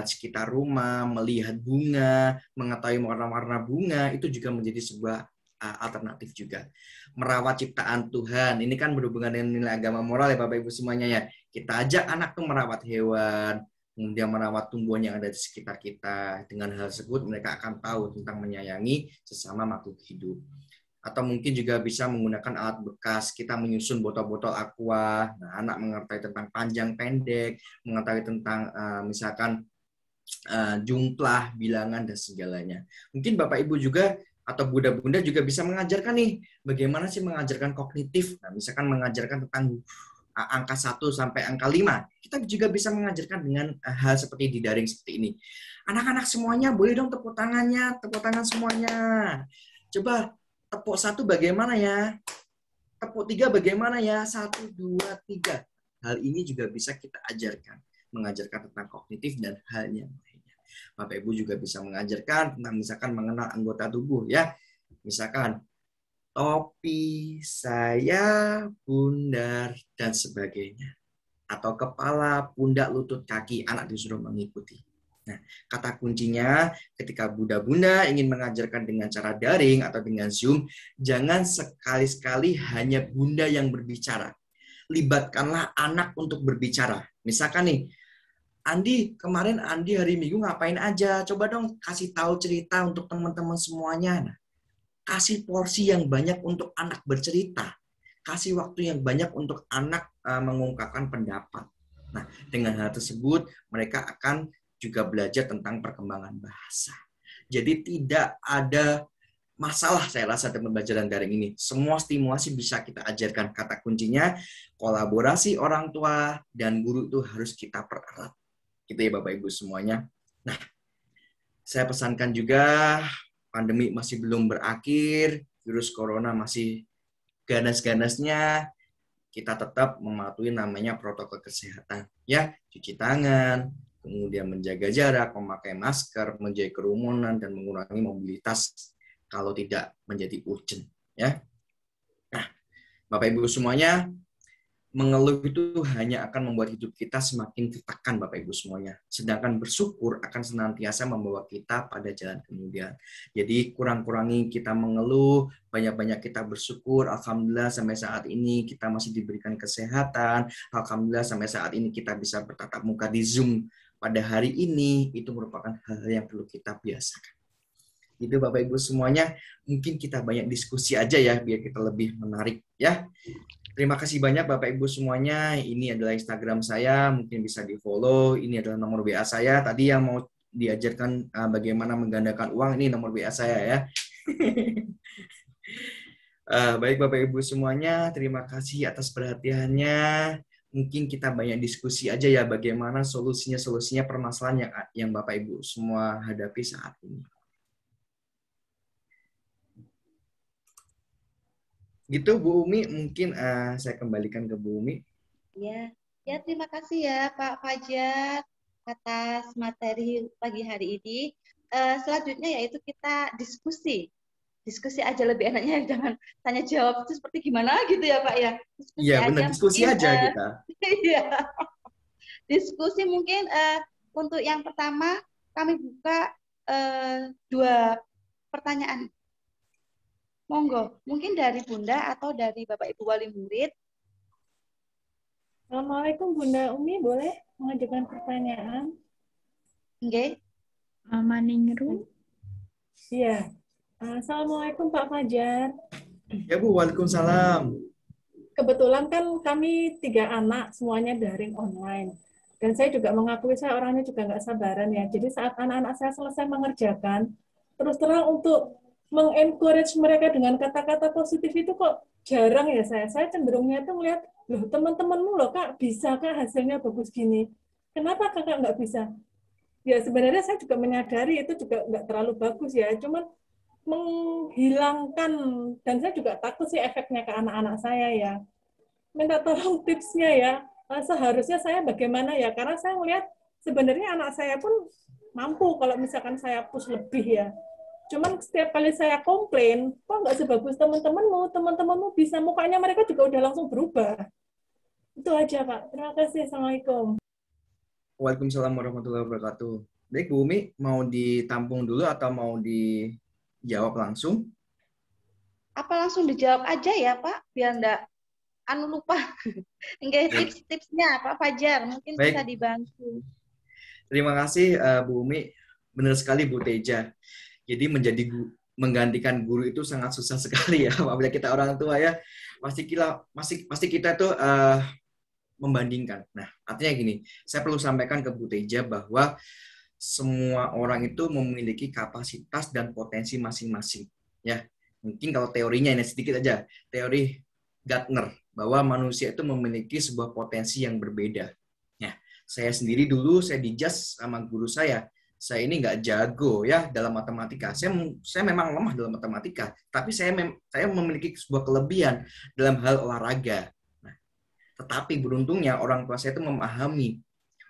E: sekitar rumah, melihat bunga, mengetahui warna-warna bunga, itu juga menjadi sebuah alternatif juga. Merawat ciptaan Tuhan, ini kan berhubungan dengan nilai agama moral ya Bapak Ibu semuanya ya. Kita ajak anak tuh merawat hewan, kemudian merawat tumbuhan yang ada di sekitar kita. Dengan hal tersebut mereka akan tahu tentang menyayangi sesama makhluk hidup. Atau mungkin juga bisa menggunakan alat bekas, kita menyusun botol-botol aqua. Nah, anak mengetahui tentang panjang pendek, mengetahui tentang misalkan jumlah, bilangan dan segalanya. Mungkin Bapak Ibu juga atau bunda-bunda juga bisa mengajarkan nih bagaimana sih mengajarkan kognitif. Nah, misalkan mengajarkan tentang angka 1 sampai angka 5, kita juga bisa mengajarkan dengan hal seperti di daring seperti ini. Anak-anak semuanya boleh dong tepuk tangan semuanya. Coba tepuk 1 bagaimana ya? Tepuk 3 bagaimana ya? 1, 2, 3. Hal ini juga bisa kita ajarkan. Mengajarkan tentang kognitif dan hal yang lainnya. Bapak Ibu juga bisa mengajarkan tentang misalkan mengenal anggota tubuh ya. Misalkan topi, sayap, bundar, dan sebagainya. Atau kepala, pundak, lutut, kaki. Anak disuruh mengikuti. Nah, kata kuncinya ketika bunda-bunda ingin mengajarkan dengan cara daring atau dengan Zoom, jangan sekali-sekali hanya bunda yang berbicara. Libatkanlah anak untuk berbicara. Misalkan nih, Andi, kemarin Andi hari Minggu ngapain aja? Coba dong kasih tahu cerita untuk teman-teman semuanya. Nah, kasih porsi yang banyak untuk anak bercerita. Kasih waktu yang banyak untuk anak mengungkapkan pendapat. Nah, dengan hal tersebut, mereka akan juga belajar tentang perkembangan bahasa. Jadi tidak ada masalah saya rasa dalam pembelajaran daring ini. Semua stimulasi bisa kita ajarkan. Kata kuncinya, kolaborasi orang tua dan guru itu harus kita pererat. Gitu ya Bapak Ibu semuanya. Nah, saya pesankan juga, pandemi masih belum berakhir, virus corona masih ganas-ganasnya, kita tetap mematuhi namanya protokol kesehatan. Ya, cuci tangan, kemudian menjaga jarak, memakai masker, menjaga kerumunan, dan mengurangi mobilitas kalau tidak menjadi urgent. Ya. Nah, Bapak Ibu semuanya, mengeluh itu hanya akan membuat hidup kita semakin tertekan, Bapak Ibu semuanya. Sedangkan bersyukur akan senantiasa membawa kita pada jalan kemudian. Jadi kurang-kurangi kita mengeluh, banyak-banyak kita bersyukur. Alhamdulillah sampai saat ini kita masih diberikan kesehatan. Alhamdulillah sampai saat ini kita bisa bertatap muka di Zoom pada hari ini. Itu merupakan hal yang perlu kita biasakan. Itu Bapak Ibu semuanya, mungkin kita banyak diskusi aja ya, biar kita lebih menarik ya. Terima kasih banyak Bapak Ibu semuanya. Ini adalah Instagram saya, mungkin bisa di-follow. Ini adalah nomor WA saya. Tadi yang mau diajarkan bagaimana menggandakan uang, ini nomor WA saya ya. Baik Bapak Ibu semuanya, terima kasih atas perhatiannya. Mungkin kita banyak diskusi aja ya bagaimana solusinya permasalahan yang Bapak Ibu semua hadapi saat ini. Gitu Bu Umi, mungkin saya kembalikan ke Bu Umi.
A: Ya terima kasih ya Pak Fajar atas materi pagi hari ini. Selanjutnya yaitu kita diskusi aja lebih enaknya, jangan tanya jawab itu seperti gimana gitu ya Pak ya.
E: Iya benar, diskusi aja kita.
A: Iya. Diskusi mungkin untuk yang pertama kami buka 2 pertanyaan. Monggo, mungkin dari Bunda atau dari Bapak Ibu Wali Murid.
D: Assalamualaikum Bunda Umi, boleh mengajukan pertanyaan?
A: Oke.
B: Maningrum.
D: Iya. Assalamualaikum Pak Fajar.
E: Ya Bu, waalaikumsalam.
D: Kebetulan kan kami 3 anak, semuanya daring online. Dan saya juga mengakui saya orangnya juga nggak sabaran ya. Jadi saat anak-anak saya selesai mengerjakan, terus terang untuk mengencourage mereka dengan kata-kata positif itu kok jarang ya saya. Saya cenderungnya itu melihat, loh teman-temanmu loh Kak, bisa Kak hasilnya bagus gini. Kenapa Kakak nggak bisa? Ya sebenarnya saya juga menyadari itu juga nggak terlalu bagus ya. Cuman menghilangkan, dan saya juga takut sih efeknya ke anak-anak saya ya. Minta tolong tipsnya ya. Seharusnya saya bagaimana ya? Karena saya melihat sebenarnya anak saya pun mampu kalau misalkan saya push lebih ya. Cuman setiap kali saya komplain, kok nggak sebagus teman-temanmu bisa, mukanya mereka juga udah langsung berubah. Itu aja, Pak. Terima kasih. Assalamualaikum.
E: Waalaikumsalam warahmatullahi wabarakatuh. Baik, Bu Umi, mau ditampung dulu atau mau dijawab langsung?
A: Apa langsung dijawab aja ya, Pak? Biar enggak lupa. Enggak tips-tipsnya, Pak Fajar. Mungkin
E: baik,
A: bisa dibantu.
E: Terima kasih, Bu Umi. Benar sekali, Bu Teja. Jadi menggantikan guru itu sangat susah sekali ya, apabila kita orang tua ya. Pasti kita tuh membandingkan. Nah, artinya gini, saya perlu sampaikan ke Bu Teja bahwa semua orang itu memiliki kapasitas dan potensi masing-masing. Ya, mungkin kalau teorinya ini sedikit aja, teori Gartner bahwa manusia itu memiliki sebuah potensi yang berbeda. Ya, saya sendiri dulu saya dijudge sama guru saya ini nggak jago ya dalam matematika. Saya memang lemah dalam matematika, tapi saya memiliki sebuah kelebihan dalam hal olahraga. Nah, tetapi beruntungnya orang tua saya itu memahami,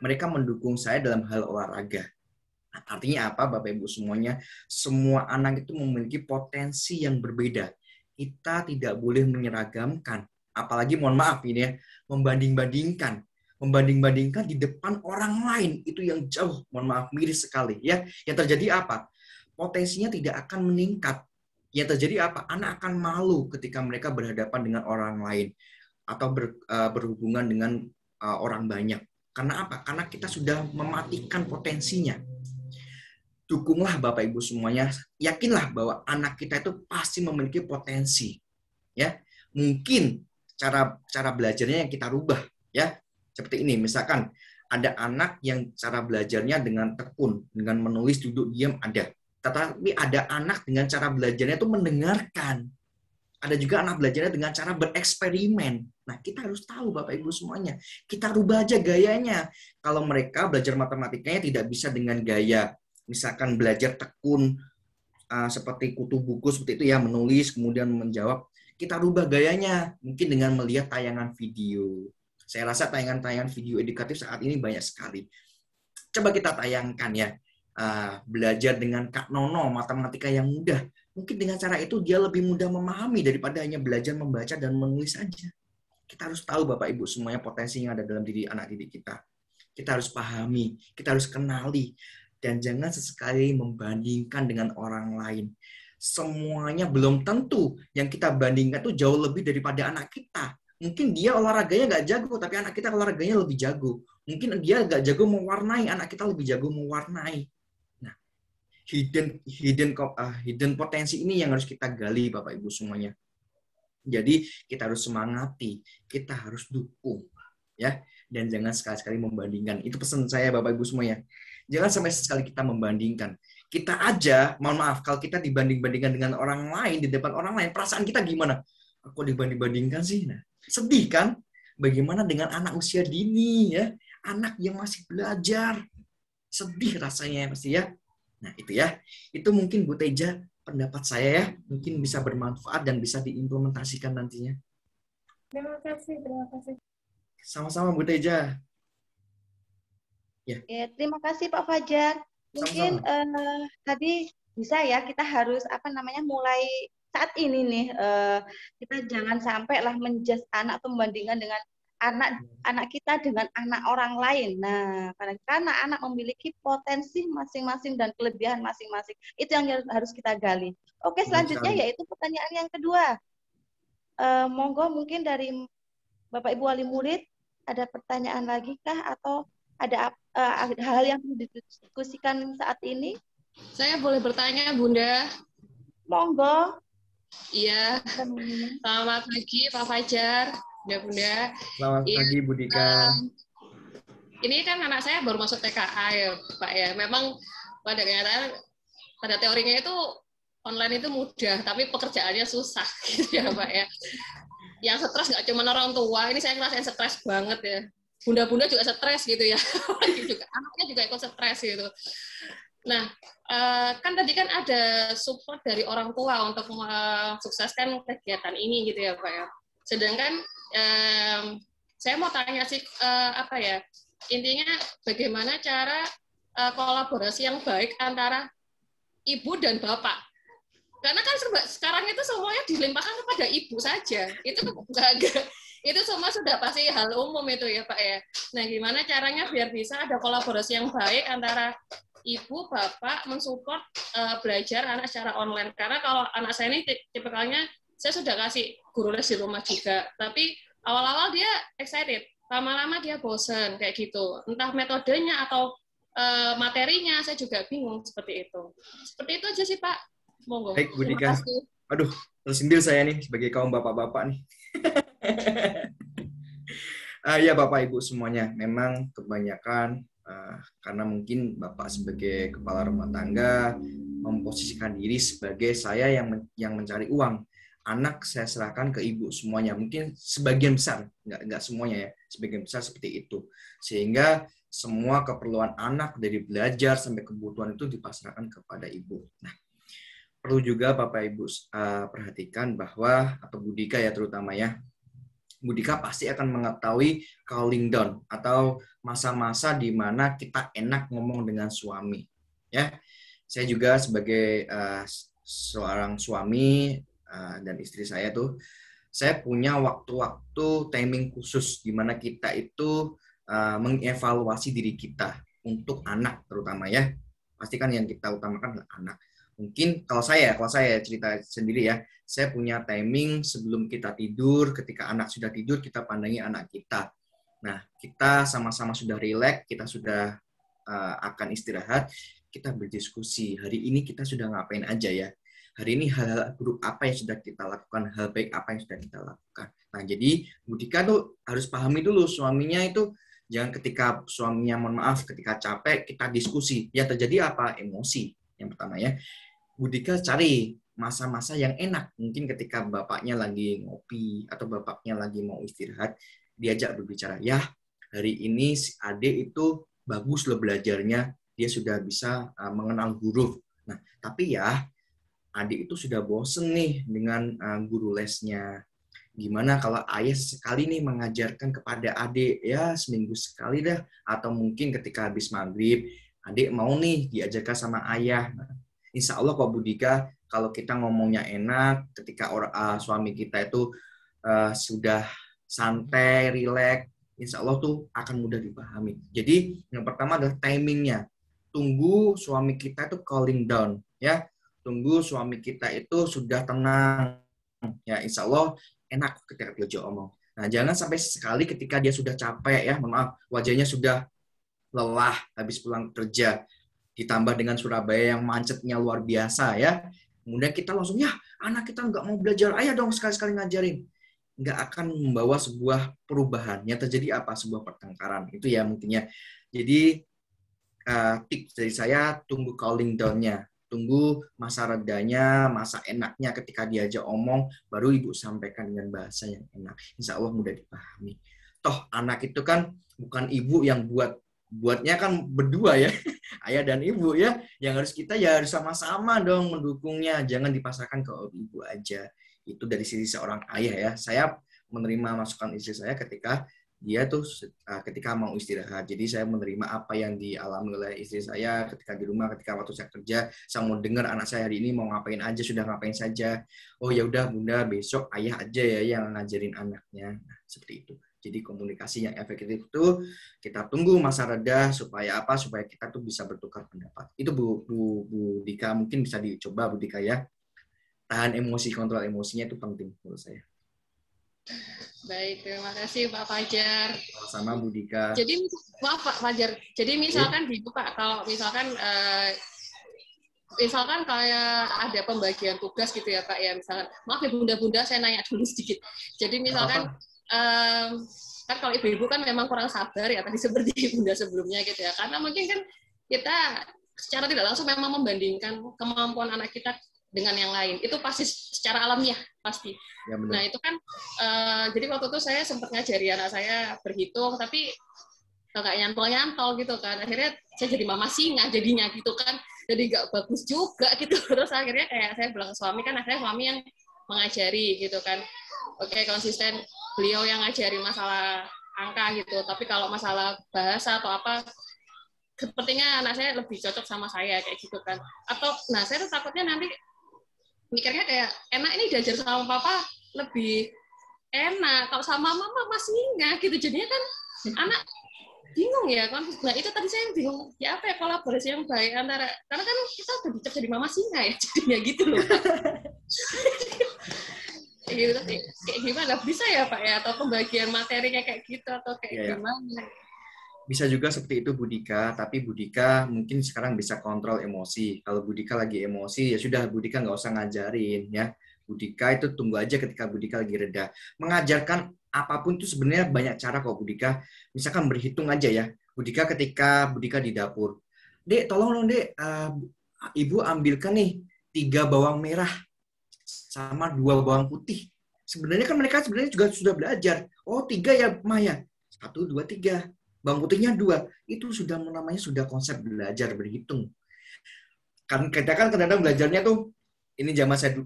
E: mereka mendukung saya dalam hal olahraga. Nah, artinya apa, Bapak Ibu semuanya? Semua anak itu memiliki potensi yang berbeda. Kita tidak boleh menyeragamkan, apalagi mohon maaf ini ya, membanding-bandingkan di depan orang lain, itu yang jauh, mohon maaf, miris sekali ya. Yang terjadi apa? Potensinya tidak akan meningkat. Yang terjadi apa? Anak akan malu ketika mereka berhadapan dengan orang lain atau berhubungan dengan orang banyak. Karena apa? Karena kita sudah mematikan potensinya. Dukunglah Bapak Ibu semuanya, yakinlah bahwa anak kita itu pasti memiliki potensi. Ya, mungkin cara belajarnya yang kita rubah, ya. Seperti ini, misalkan ada anak yang cara belajarnya dengan tekun, dengan menulis duduk diam ada. Tetapi ada anak dengan cara belajarnya itu mendengarkan. Ada juga anak belajarnya dengan cara bereksperimen. Nah, kita harus tahu Bapak Ibu semuanya. Kita rubah aja gayanya. Kalau mereka belajar matematikanya tidak bisa dengan gaya, misalkan belajar tekun, seperti kutu buku, seperti itu ya, menulis, kemudian menjawab. Kita rubah gayanya, mungkin dengan melihat tayangan video. Saya rasa tayangan-tayangan video edukatif saat ini banyak sekali. Coba kita tayangkan ya, belajar dengan Kak Nono, matematika yang mudah. Mungkin dengan cara itu dia lebih mudah memahami daripada hanya belajar membaca dan menulis saja. Kita harus tahu Bapak Ibu semuanya potensi yang ada dalam diri anak didik kita. Kita harus pahami, kita harus kenali. Dan jangan sesekali membandingkan dengan orang lain. Semuanya belum tentu yang kita bandingkan itu jauh lebih daripada anak kita. Mungkin dia olahraganya nggak jago, tapi anak kita olahraganya lebih jago. Mungkin dia nggak jago mewarnai, anak kita lebih jago mewarnai. Nah, hidden potensi ini yang harus kita gali, Bapak Ibu semuanya. Jadi kita harus semangati, kita harus dukung, ya. Dan jangan sekali-sekali membandingkan. Itu pesan saya, Bapak Ibu semuanya. Jangan sampai sekali kita membandingkan. Kita aja, mohon maaf, kalau kita dibanding-bandingkan dengan orang lain, di depan orang lain, perasaan kita gimana? Aku dibanding-bandingkan sih. Nah, sedih kan? Bagaimana dengan anak usia dini ya? Anak yang masih belajar. Sedih rasanya pasti ya. Nah, itu ya. Itu mungkin Bu Teja pendapat saya ya. Mungkin bisa bermanfaat dan bisa diimplementasikan nantinya.
D: Terima kasih.
E: Sama-sama Bu Teja.
A: Ya, terima kasih Pak Fajar. Mungkin tadi bisa ya kita harus mulai saat ini nih kita jangan sampai lah menjudge anak atau membandingkan dengan anak kita dengan anak orang lain. Nah, karena anak memiliki potensi masing-masing dan kelebihan masing-masing. Itu yang harus kita gali. Oke, selanjutnya yaitu pertanyaan yang kedua. Monggo mungkin dari Bapak Ibu wali murid ada pertanyaan lagi kah atau ada hal yang perlu didiskusikan saat ini?
I: Saya boleh bertanya, Bunda?
A: Monggo.
I: Iya. Selamat pagi, Pak Fajar, Bunda.
E: Selamat pagi, Bu Dika.
I: Ini kan anak saya baru masuk TKA ya, Pak ya. Memang pada kenyataan, pada teorinya itu online itu mudah, tapi pekerjaannya susah, gitu ya, Pak ya. Yang stres nggak cuma orang tua, ini saya ngerasain stres banget ya. Bunda-bunda juga stres gitu ya, anaknya juga ikut stres gitu. Nah, kan tadi kan ada support dari orang tua untuk mensukseskan kegiatan ini gitu ya Pak ya. Sedangkan saya mau tanya sih intinya bagaimana cara kolaborasi yang baik antara ibu dan bapak. Karena kan sekarang itu semuanya dilimpahkan kepada ibu saja. Itu itu semua sudah pasti hal umum itu ya Pak ya. Nah, gimana caranya biar bisa ada kolaborasi yang baik antara ibu, bapak mensupport belajar anak secara online. Karena kalau anak saya ini tipikalnya, saya sudah kasih guru les di rumah juga. Tapi awal-awal dia excited, lama-lama dia bosan kayak gitu. Entah metodenya atau materinya, saya juga bingung seperti itu. Seperti itu aja sih Pak. Monggo.
E: Baik, Bu Dika. Aduh, tersindir saya nih sebagai kaum bapak-bapak nih. Ya Bapak Ibu semuanya, memang kebanyakan karena mungkin Bapak sebagai kepala rumah tangga memposisikan diri sebagai saya yang mencari uang. anak saya serahkan ke ibu semuanya. Mungkin sebagian besar, nggak semuanya ya, sebagian besar seperti itu. Sehingga semua keperluan anak dari belajar sampai kebutuhan itu dipasrahkan kepada ibu. Nah, perlu juga Bapak Ibu perhatikan bahwa, atau Budika ya terutama ya, Budika pasti akan mengetahui cooling down atau masa-masa di mana kita enak ngomong dengan suami. Ya, saya juga sebagai seorang suami dan istri saya tuh, saya punya waktu-waktu timing khusus di mana kita itu mengevaluasi diri kita untuk anak terutama ya. Pasti kan yang kita utamakan adalah anak. Mungkin kalau saya cerita sendiri ya, saya punya timing sebelum kita tidur, ketika anak sudah tidur kita pandangi anak kita. Nah, kita sama-sama sudah rileks, kita sudah akan istirahat, kita berdiskusi. Hari ini kita sudah ngapain aja ya? Hari ini hal-hal buruk apa yang sudah kita lakukan, hal baik apa yang sudah kita lakukan. Nah, jadi Budika tuh harus pahami dulu suaminya itu, jangan ketika suaminya mohon maaf ketika capek kita diskusi. Yang terjadi apa? Emosi. Yang pertama ya. Budika cari masa-masa yang enak. Mungkin ketika bapaknya lagi ngopi atau bapaknya lagi mau istirahat, diajak berbicara. Ya, hari ini si adik itu bagus loh belajarnya. Dia sudah bisa mengenal huruf. Nah, tapi ya adik itu sudah bosen nih dengan guru lesnya. Gimana kalau ayah sekali nih mengajarkan kepada adik, ya seminggu sekali dah, atau mungkin ketika habis maghrib, adik mau nih diajarkan sama ayah. Nah, insya Allah kok Budika, kalau kita ngomongnya enak, ketika suami kita itu sudah santai, rileks, insya Allah tuh akan mudah dipahami. Jadi yang pertama adalah timingnya. Tunggu suami kita itu cooling down, ya. Tunggu suami kita itu sudah tenang, ya insya Allah enak ketika diajak omong. Nah, jangan sampai sekali ketika dia sudah capek ya, maaf, wajahnya sudah lelah habis pulang kerja, ditambah dengan Surabaya yang macetnya luar biasa ya. Kemudian kita langsung, ya anak kita nggak mau belajar, ayo dong sekali-sekali ngajarin. Nggak akan membawa sebuah perubahan. Yang terjadi apa? Sebuah pertengkaran. Itu ya mungkinnya. Jadi tips dari saya, tunggu cooling down-nya. Tunggu masa redanya, masa enaknya ketika diajak omong, baru ibu sampaikan dengan bahasa yang enak. Insya Allah mudah dipahami. Toh anak itu kan bukan ibu yang buatnya kan berdua ya, ayah dan ibu ya. Yang harus kita ya harus sama-sama dong mendukungnya. Jangan dipasarkan ke ibu aja. Itu dari sisi seorang ayah ya. Saya menerima masukan istri saya ketika dia tuh ketika mau istirahat. Jadi saya menerima apa yang dialami oleh istri saya ketika di rumah, ketika waktu saya kerja, saya mau dengar anak saya hari ini mau ngapain aja, sudah ngapain saja. Oh ya udah Bunda, besok ayah aja ya yang ngajarin anaknya. Nah, seperti itu. Jadi komunikasi yang efektif itu kita tunggu masa reda supaya apa? Supaya kita tuh bisa bertukar pendapat. Itu Bu Dika mungkin bisa dicoba Bu Dika ya. Tahan emosi, kontrol emosinya itu penting menurut saya.
I: Baik, terima kasih Pak Fajar.
E: Sama Bu Dika.
I: Jadi maaf Pak Fajar. Jadi misalkan gitu Pak, kalau misalkan kayak ada pembagian tugas gitu ya Pak ya, misalkan maaf ya Bunda-bunda saya nanya dulu sedikit. Jadi misalkan kan kalau ibu-ibu kan memang kurang sabar ya tadi seperti Bunda sebelumnya gitu ya. Karena mungkin kan kita secara tidak langsung memang membandingkan kemampuan anak kita dengan yang lain. Itu pasti secara alamiah pasti. Ya, nah itu kan jadi waktu itu saya sempat ngajari anak saya berhitung tapi nggak nyantol gitu kan. Akhirnya saya jadi mama singa jadinya gitu kan. Jadi nggak bagus juga gitu. Terus akhirnya kayak saya bilang ke suami kan, akhirnya suami yang mengajari gitu kan. Oke, konsisten beliau yang ngajari masalah angka gitu. Tapi kalau masalah bahasa atau apa, sepertinya anak saya lebih cocok sama saya kayak gitu kan. Atau nah saya tuh takutnya nanti mikirnya kayak enak ini diajar sama papa lebih enak, kalau sama mama masih ingat gitu. Jadinya kan anak bingung ya kan. Nah itu tadi saya bingung ya apa ya kolaborasi yang baik antara, karena kan kita udah dicap jadi mama singa ya jadinya gitu loh. Kayak gimana bisa ya Pak ya, atau pembagian materinya kayak gitu atau kayak gimana?
E: Bisa juga seperti itu Bu Dika, tapi Bu Dika mungkin sekarang bisa kontrol emosi. Kalau Bu Dika lagi emosi, ya sudah Bu Dika nggak usah ngajarin ya. Bu Dika itu tunggu aja ketika Bu Dika lagi reda. Mengajarkan apapun itu sebenarnya banyak cara kok Bu Dika. Misalkan berhitung aja ya. Bu Dika ketika Bu Dika di dapur. Dek, tolong dong Dek, Ibu ambilkan nih 3 bawang merah. sama 2 bawang putih. Sebenarnya kan mereka juga sudah belajar. Oh, 3 ya, Maya. 1, 2, 3. Bawang putihnya 2. Itu sudah namanya sudah konsep belajar berhitung. Kan kita kan kadang-kadang belajarnya tuh, ini zaman saya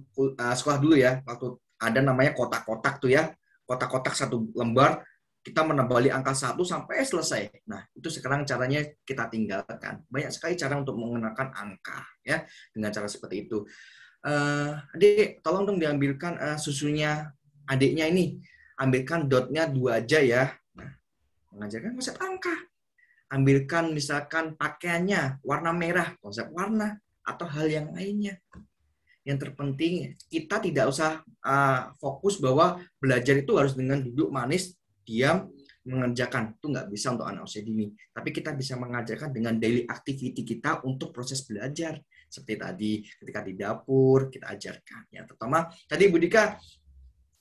E: sekolah dulu ya, waktu ada namanya kotak-kotak tuh ya. Kotak-kotak 1 lembar, kita menebali angka 1 sampai selesai. Nah, itu sekarang caranya kita tinggalkan. Banyak sekali cara untuk mengenalkan angka, ya, dengan cara seperti itu. Adik, tolong dong diambilkan susunya adiknya ini. Ambilkan dotnya 2 aja ya. Nah, mengajarkan konsep angka. Ambilkan misalkan pakaiannya warna merah, konsep warna, atau hal yang lainnya. Yang terpenting, kita tidak usah fokus bahwa belajar itu harus dengan duduk manis, diam, mengerjakan. Itu nggak bisa untuk anak usia dini. Tapi kita bisa mengajarkan dengan daily activity kita untuk proses belajar. Seperti tadi, ketika di dapur, kita ajarkan. Ya, terutama tadi Budika,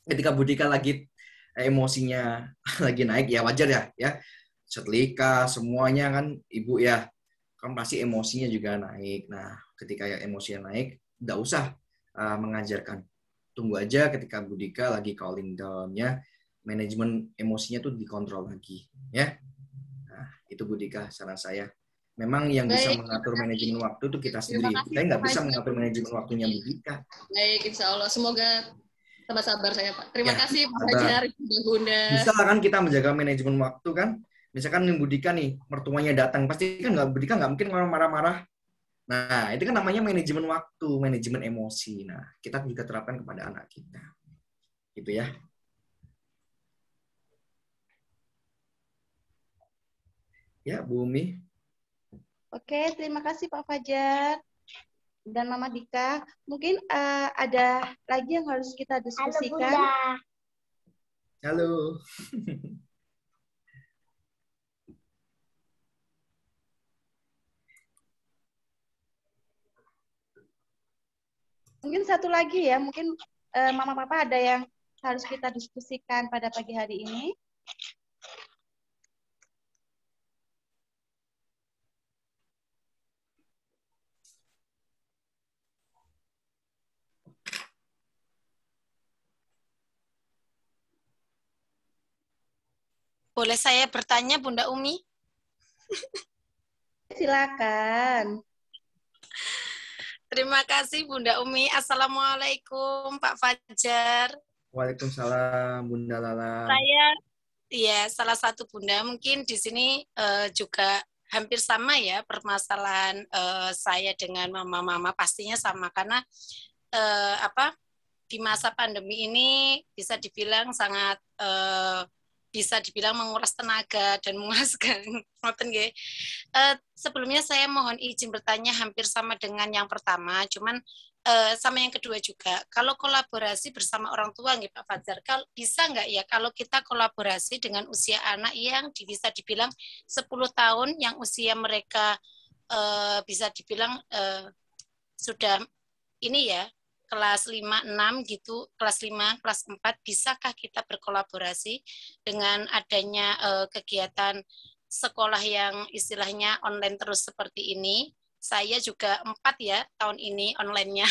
E: ketika Budika lagi emosinya lagi naik, ya wajar ya. Setlika, semuanya kan Ibu ya, kan pasti emosinya juga naik. Nah, ketika emosinya naik, nggak usah mengajarkan. Tunggu aja ketika Budika lagi calling down-nya, manajemen emosinya tuh dikontrol lagi, ya. Nah, itu Budika, saran saya. Memang yang bisa mengatur manajemen waktu itu kita sendiri. Saya nggak bisa mengatur manajemen waktunya Budika.
I: Baik, insya Allah. Semoga tambah sabar saya, Pak. Terima kasih, Pak Fajar, Bunda.
E: Bisa lah kan kita menjaga manajemen waktu kan. Misalkan Budika nih, mertuanya datang, pasti kan Budika nggak mungkin marah-marah. Nah, itu kan namanya manajemen waktu, manajemen emosi. Nah, kita juga terapkan kepada anak kita. Gitu ya. Ya, Bu Umi.
A: Oke, terima kasih Pak Fajar dan Mama Dika. Mungkin ada lagi yang harus kita diskusikan.
E: Halo.
A: Mungkin satu lagi ya, mungkin Mama Papa ada yang harus kita diskusikan pada pagi hari ini.
C: Boleh saya bertanya, Bunda Umi?
A: Silakan.
C: Terima kasih, Bunda Umi. Assalamualaikum, Pak Fajar.
E: Waalaikumsalam, Bunda Lala.
C: Saya, ya, salah satu Bunda. Mungkin di sini juga hampir sama ya permasalahan saya dengan mama-mama. Pastinya sama, karena di masa pandemi ini bisa dibilang sangat bisa dibilang menguras tenaga dan menguaskan. Sebelumnya saya mohon izin bertanya hampir sama dengan yang pertama, cuman sama yang kedua juga. Kalau kolaborasi bersama orang tua, nih Pak Fajar, bisa nggak ya kalau kita kolaborasi dengan usia anak yang bisa dibilang 10 tahun, yang usia mereka bisa dibilang sudah ini ya, kelas 5, 6 gitu, kelas 5, kelas 4, bisakah kita berkolaborasi dengan adanya kegiatan sekolah yang istilahnya online terus seperti ini? Saya juga 4 ya tahun ini online-nya.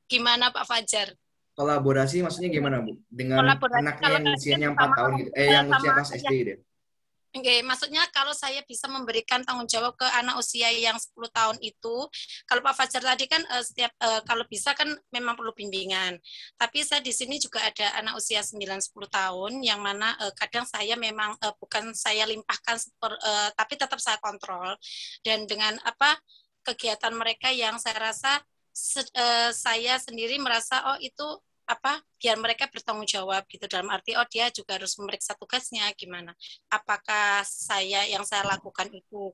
C: Gimana Pak Fajar?
E: Kolaborasi maksudnya gimana, Bu? Dengan anaknya yang usianya 4 tahun gitu. Yang usia pas SD gitu.
C: Oke, maksudnya kalau saya bisa memberikan tanggung jawab ke anak usia yang 10 tahun itu, kalau Pak Fajar tadi kan kalau bisa kan memang perlu bimbingan. Tapi saya di sini juga ada anak usia 9-10 tahun yang mana kadang saya memang bukan saya limpahkan, tapi tetap saya kontrol. Dan dengan kegiatan mereka yang saya rasa saya sendiri merasa itu biar mereka bertanggung jawab gitu, dalam arti dia juga harus memeriksa tugasnya gimana, apakah yang saya lakukan itu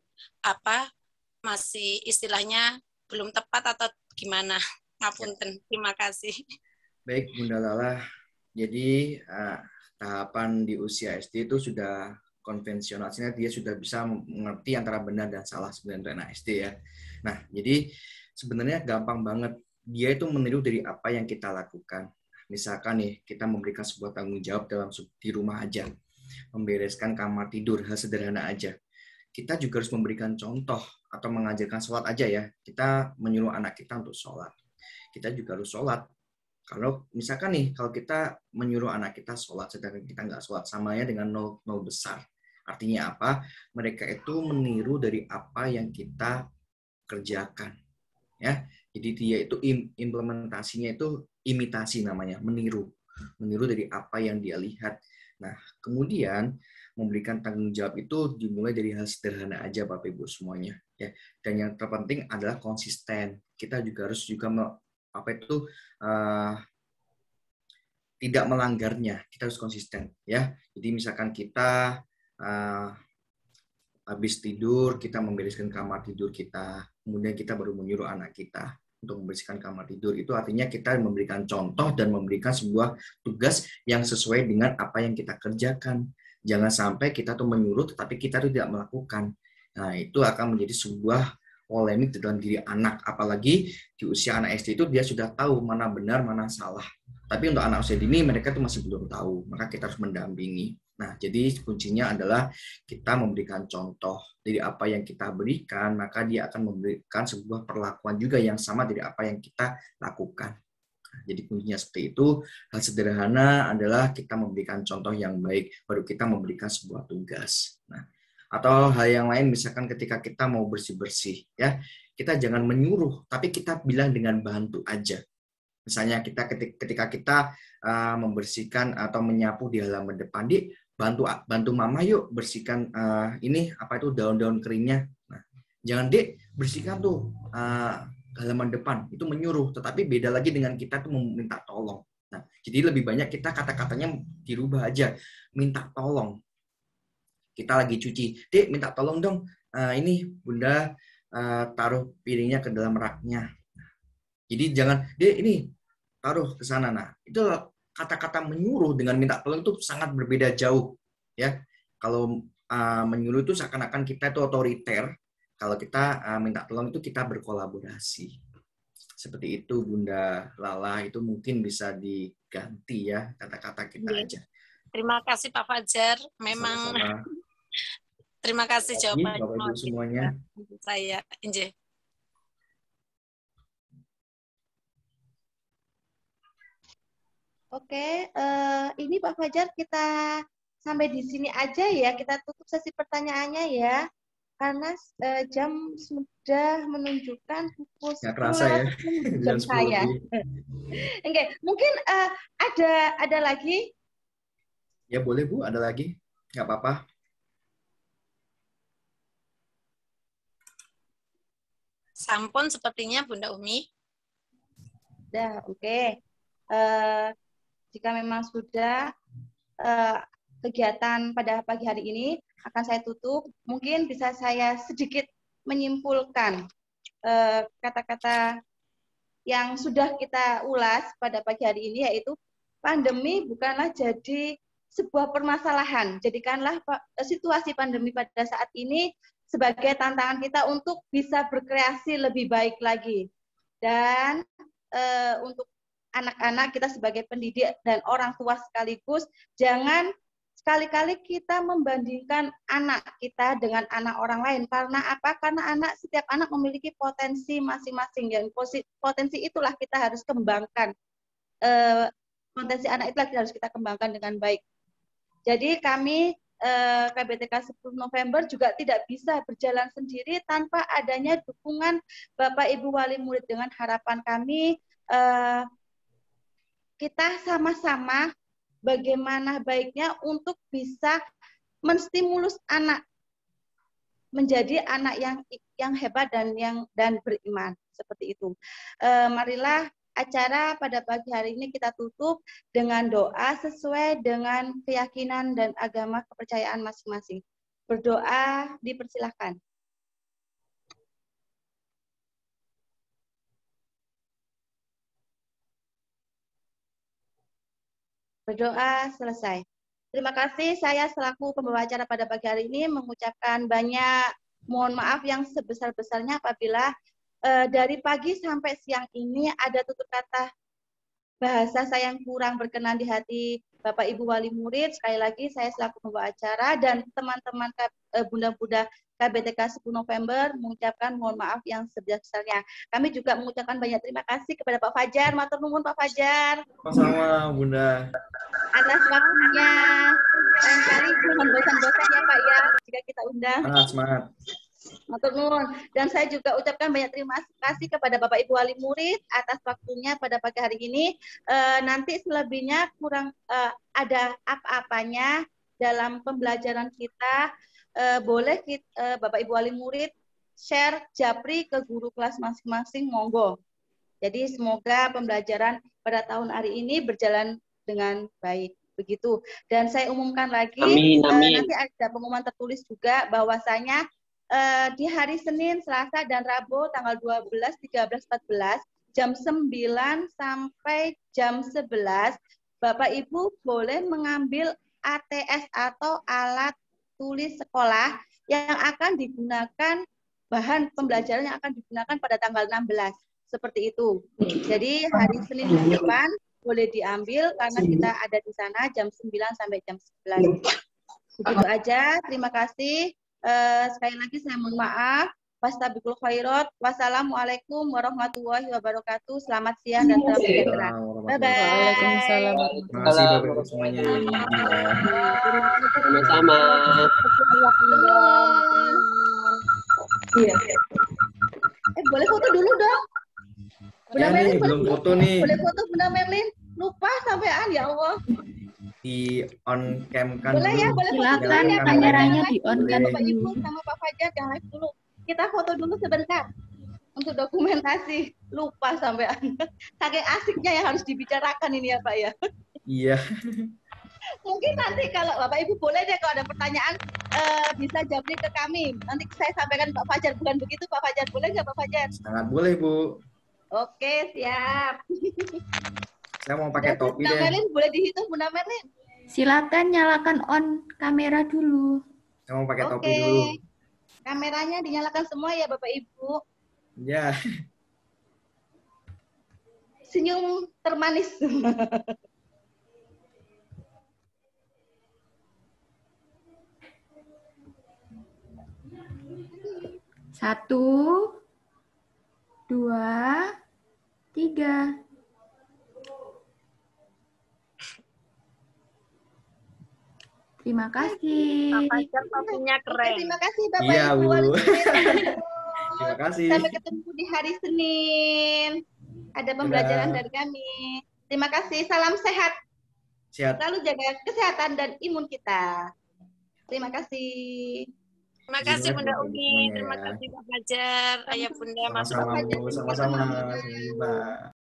C: masih istilahnya belum tepat atau gimana. Ngapunten, terima kasih.
E: Baik Bunda Lala, jadi tahapan di usia SD itu sudah konvensional, artinya dia sudah bisa mengerti antara benar dan salah sebenarnya anak SD ya. Nah, jadi sebenarnya gampang banget, dia itu meniru dari apa yang kita lakukan. Misalkan nih, kita memberikan sebuah tanggung jawab di rumah aja. Membereskan kamar tidur, hal sederhana aja. Kita juga harus memberikan contoh atau mengajarkan sholat aja ya. Kita menyuruh anak kita untuk sholat. kita juga harus sholat. Kalau misalkan nih, kalau kita menyuruh anak kita sholat, sedangkan kita nggak sholat, samanya dengan nol besar. Artinya apa? Mereka itu meniru dari apa yang kita kerjakan. Ya, jadi dia itu implementasinya itu imitasi namanya, meniru dari apa yang dia lihat. Nah, kemudian memberikan tanggung jawab itu dimulai dari hal sederhana aja, Bapak Ibu semuanya. Ya, dan yang terpenting adalah konsisten. Kita juga harus tidak melanggarnya. Kita harus konsisten. Ya, jadi misalkan kita habis tidur, kita membereskan kamar tidur kita. Kemudian kita baru menyuruh anak kita untuk membersihkan kamar tidur. Itu artinya kita memberikan contoh dan memberikan sebuah tugas yang sesuai dengan apa yang kita kerjakan. Jangan sampai kita tuh menyuruh, tetapi kita tuh tidak melakukan. Nah, itu akan menjadi sebuah polemik dalam diri anak. Apalagi di usia anak SD itu dia sudah tahu mana benar, mana salah. Tapi untuk anak usia dini, mereka tuh masih belum tahu. Maka kita harus mendampingi. Nah, jadi kuncinya adalah kita memberikan contoh dari apa yang kita berikan, maka dia akan memberikan sebuah perlakuan juga yang sama dari apa yang kita lakukan. Nah, jadi kuncinya seperti itu. Hal sederhana adalah kita memberikan contoh yang baik, baru kita memberikan sebuah tugas. Nah, atau hal yang lain, misalkan ketika kita mau bersih-bersih, ya kita jangan menyuruh, tapi kita bilang dengan bantu aja. Misalnya ketika kita membersihkan atau menyapu di halaman depan, bantu mama yuk bersihkan ini apa itu daun-daun keringnya. Nah, jangan bersihkan tuh halaman depan, itu menyuruh, tetapi beda lagi dengan kita tuh meminta tolong. Nah, jadi lebih banyak kita kata-katanya dirubah aja, minta tolong. Kita lagi cuci, Dek minta tolong dong, ini Bunda taruh piringnya ke dalam raknya. Jadi jangan, Dek ini taruh ke sana. Nah, itu kata-kata menyuruh dengan minta tolong itu sangat berbeda jauh, ya. Kalau menyuruh itu seakan-akan kita itu otoriter. Kalau kita minta tolong itu kita berkolaborasi. Seperti itu, Bunda Lala, itu mungkin bisa diganti ya kata-kata kita aja.
C: Terima kasih Pak Fajar. Memang
E: sama-sama.
C: Terima kasih jawaban
E: Bapak Ibu semuanya.
C: Saya Inje.
A: Oke, ini Pak Fajar kita sampai di sini aja ya. Kita tutup sesi pertanyaannya ya. Karena jam sudah menunjukkan pukul 10
E: ya.
A: jam saya. Oke, mungkin ada lagi?
E: Ya boleh Bu, ada lagi. Nggak apa-apa.
C: Sampun sepertinya Bunda Umi.
A: Dah, oke. Jika memang sudah kegiatan pada pagi hari ini akan saya tutup, mungkin bisa saya sedikit menyimpulkan kata-kata yang sudah kita ulas pada pagi hari ini, yaitu pandemi bukanlah jadi sebuah permasalahan. Jadikanlah situasi pandemi pada saat ini sebagai tantangan kita untuk bisa berkreasi lebih baik lagi. Dan untuk anak-anak kita sebagai pendidik dan orang tua sekaligus, jangan sekali-kali kita membandingkan anak kita dengan anak orang lain. Karena apa? Karena setiap anak memiliki potensi masing-masing. Dan potensi itulah kita harus kembangkan. Potensi anak itulah kita harus kita kembangkan dengan baik. Jadi kami KBTK 10 November juga tidak bisa berjalan sendiri tanpa adanya dukungan Bapak Ibu Wali Murid. Dengan harapan kami kita sama-sama bagaimana baiknya untuk bisa menstimulus anak menjadi anak yang hebat dan beriman, seperti itu. Marilah acara pada pagi hari ini kita tutup dengan doa sesuai dengan keyakinan dan agama kepercayaan masing-masing. Berdoa dipersilahkan. Berdoa selesai. Terima kasih, saya selaku pembawa acara pada pagi hari ini mengucapkan banyak mohon maaf yang sebesar-besarnya apabila dari pagi sampai siang ini ada tutur kata bahasa saya yang kurang berkenan di hati Bapak Ibu wali murid, sekali lagi saya selaku pembawa acara dan teman-teman Bunda-Bunda KBTK 10 November mengucapkan mohon maaf yang sebesar-besarnya. Kami juga mengucapkan banyak terima kasih kepada Pak Fajar. Matur nuwun Pak Fajar.
E: Sama-sama Bunda.
A: Atas waktunya. Lain kali jangan bosan-bosan ya Pak ya, jika kita undang.
E: Semangat.
A: Matur nuwun. Dan saya juga ucapkan banyak terima kasih kepada Bapak Ibu wali murid atas waktunya pada pagi hari ini. Nanti selebihnya kurang ada apa-apanya dalam pembelajaran kita. Boleh Bapak Ibu wali murid share japri ke guru kelas masing-masing, monggo. Jadi semoga pembelajaran pada tahun hari ini berjalan dengan baik. Begitu. Dan saya umumkan lagi, nanti ada pengumuman tertulis juga bahwasanya di hari Senin, Selasa, dan Rabu tanggal 12, 13, 14 jam 9 sampai jam 11 Bapak Ibu boleh mengambil ATS atau alat tulis sekolah yang akan digunakan, bahan pembelajaran yang akan digunakan pada tanggal 16 seperti itu. Jadi hari Senin depan boleh diambil karena kita ada di sana jam 9 sampai jam 11. Begitu aja, terima kasih. Sekali lagi saya mohon maaf. Fastabiqul khairat. Wassalamualaikum warahmatullahi wabarakatuh. Selamat siang dan salam sejahtera. Bye-bye.
H: Waalaikumsalam.
E: Terima kasih Bapak Ibu semuanya.
F: Sama-sama.
A: Iya. Boleh foto dulu dong. Bunda
E: Ya
A: Merlin,
E: nih, belum foto nih.
A: boleh foto Bunda Merlin. Lupa sampean ya Allah.
E: Di on cam kan
A: Boleh
E: dulu.
A: ya, boleh foto
B: Silakan
A: dulu ya,
B: kameranya
A: Pak.
B: di on
A: Ya,
B: kan
A: Bapak
B: dulu.
A: Ibu sama Pak Fajar jangan live dulu. Kita foto dulu sebentar untuk dokumentasi. Lupa sampean. Saking asiknya yang harus dibicarakan ini ya Pak ya.
E: Iya.
A: Mungkin nanti kalau Bapak Ibu boleh deh kalau ada pertanyaan bisa japri ke kami. Nanti saya sampaikan Pak Fajar. Bukan begitu Pak Fajar? Boleh nggak Pak Fajar?
E: Sangat boleh Bu.
A: Oke, siap.
E: Saya mau pakai topi
A: Bunda
E: deh.
A: Merlin, boleh dihitung Bunda Merlin?
B: Silakan nyalakan on kamera dulu.
E: Saya mau pakai topi
A: Oke.
E: dulu.
A: Kameranya dinyalakan semua ya Bapak Ibu.
E: Ya.
A: Senyum termanis.
B: Satu, dua, tiga. Terima kasih.
C: Topinya
A: Oke,
C: keren.
A: terima kasih Bapak
E: Iya,
A: Ibu.
E: Bu.
A: wali murid.
E: Terima kasih.
A: Sampai ketemu di hari Senin. Ada pembelajaran
E: Dadah.
A: dari kami. Terima kasih. Salam sehat.
E: Sehat.
A: Selalu jaga kesehatan dan imun kita. Terima kasih.
C: Terima kasih
E: Terima
C: Bunda
E: kasih
C: Umi,
E: semuanya
C: terima
E: ya.
C: kasih Pak Fajar, Ayah Bunda, Mas
E: Sama-sama Bu, sama-sama. Sampai jumpa.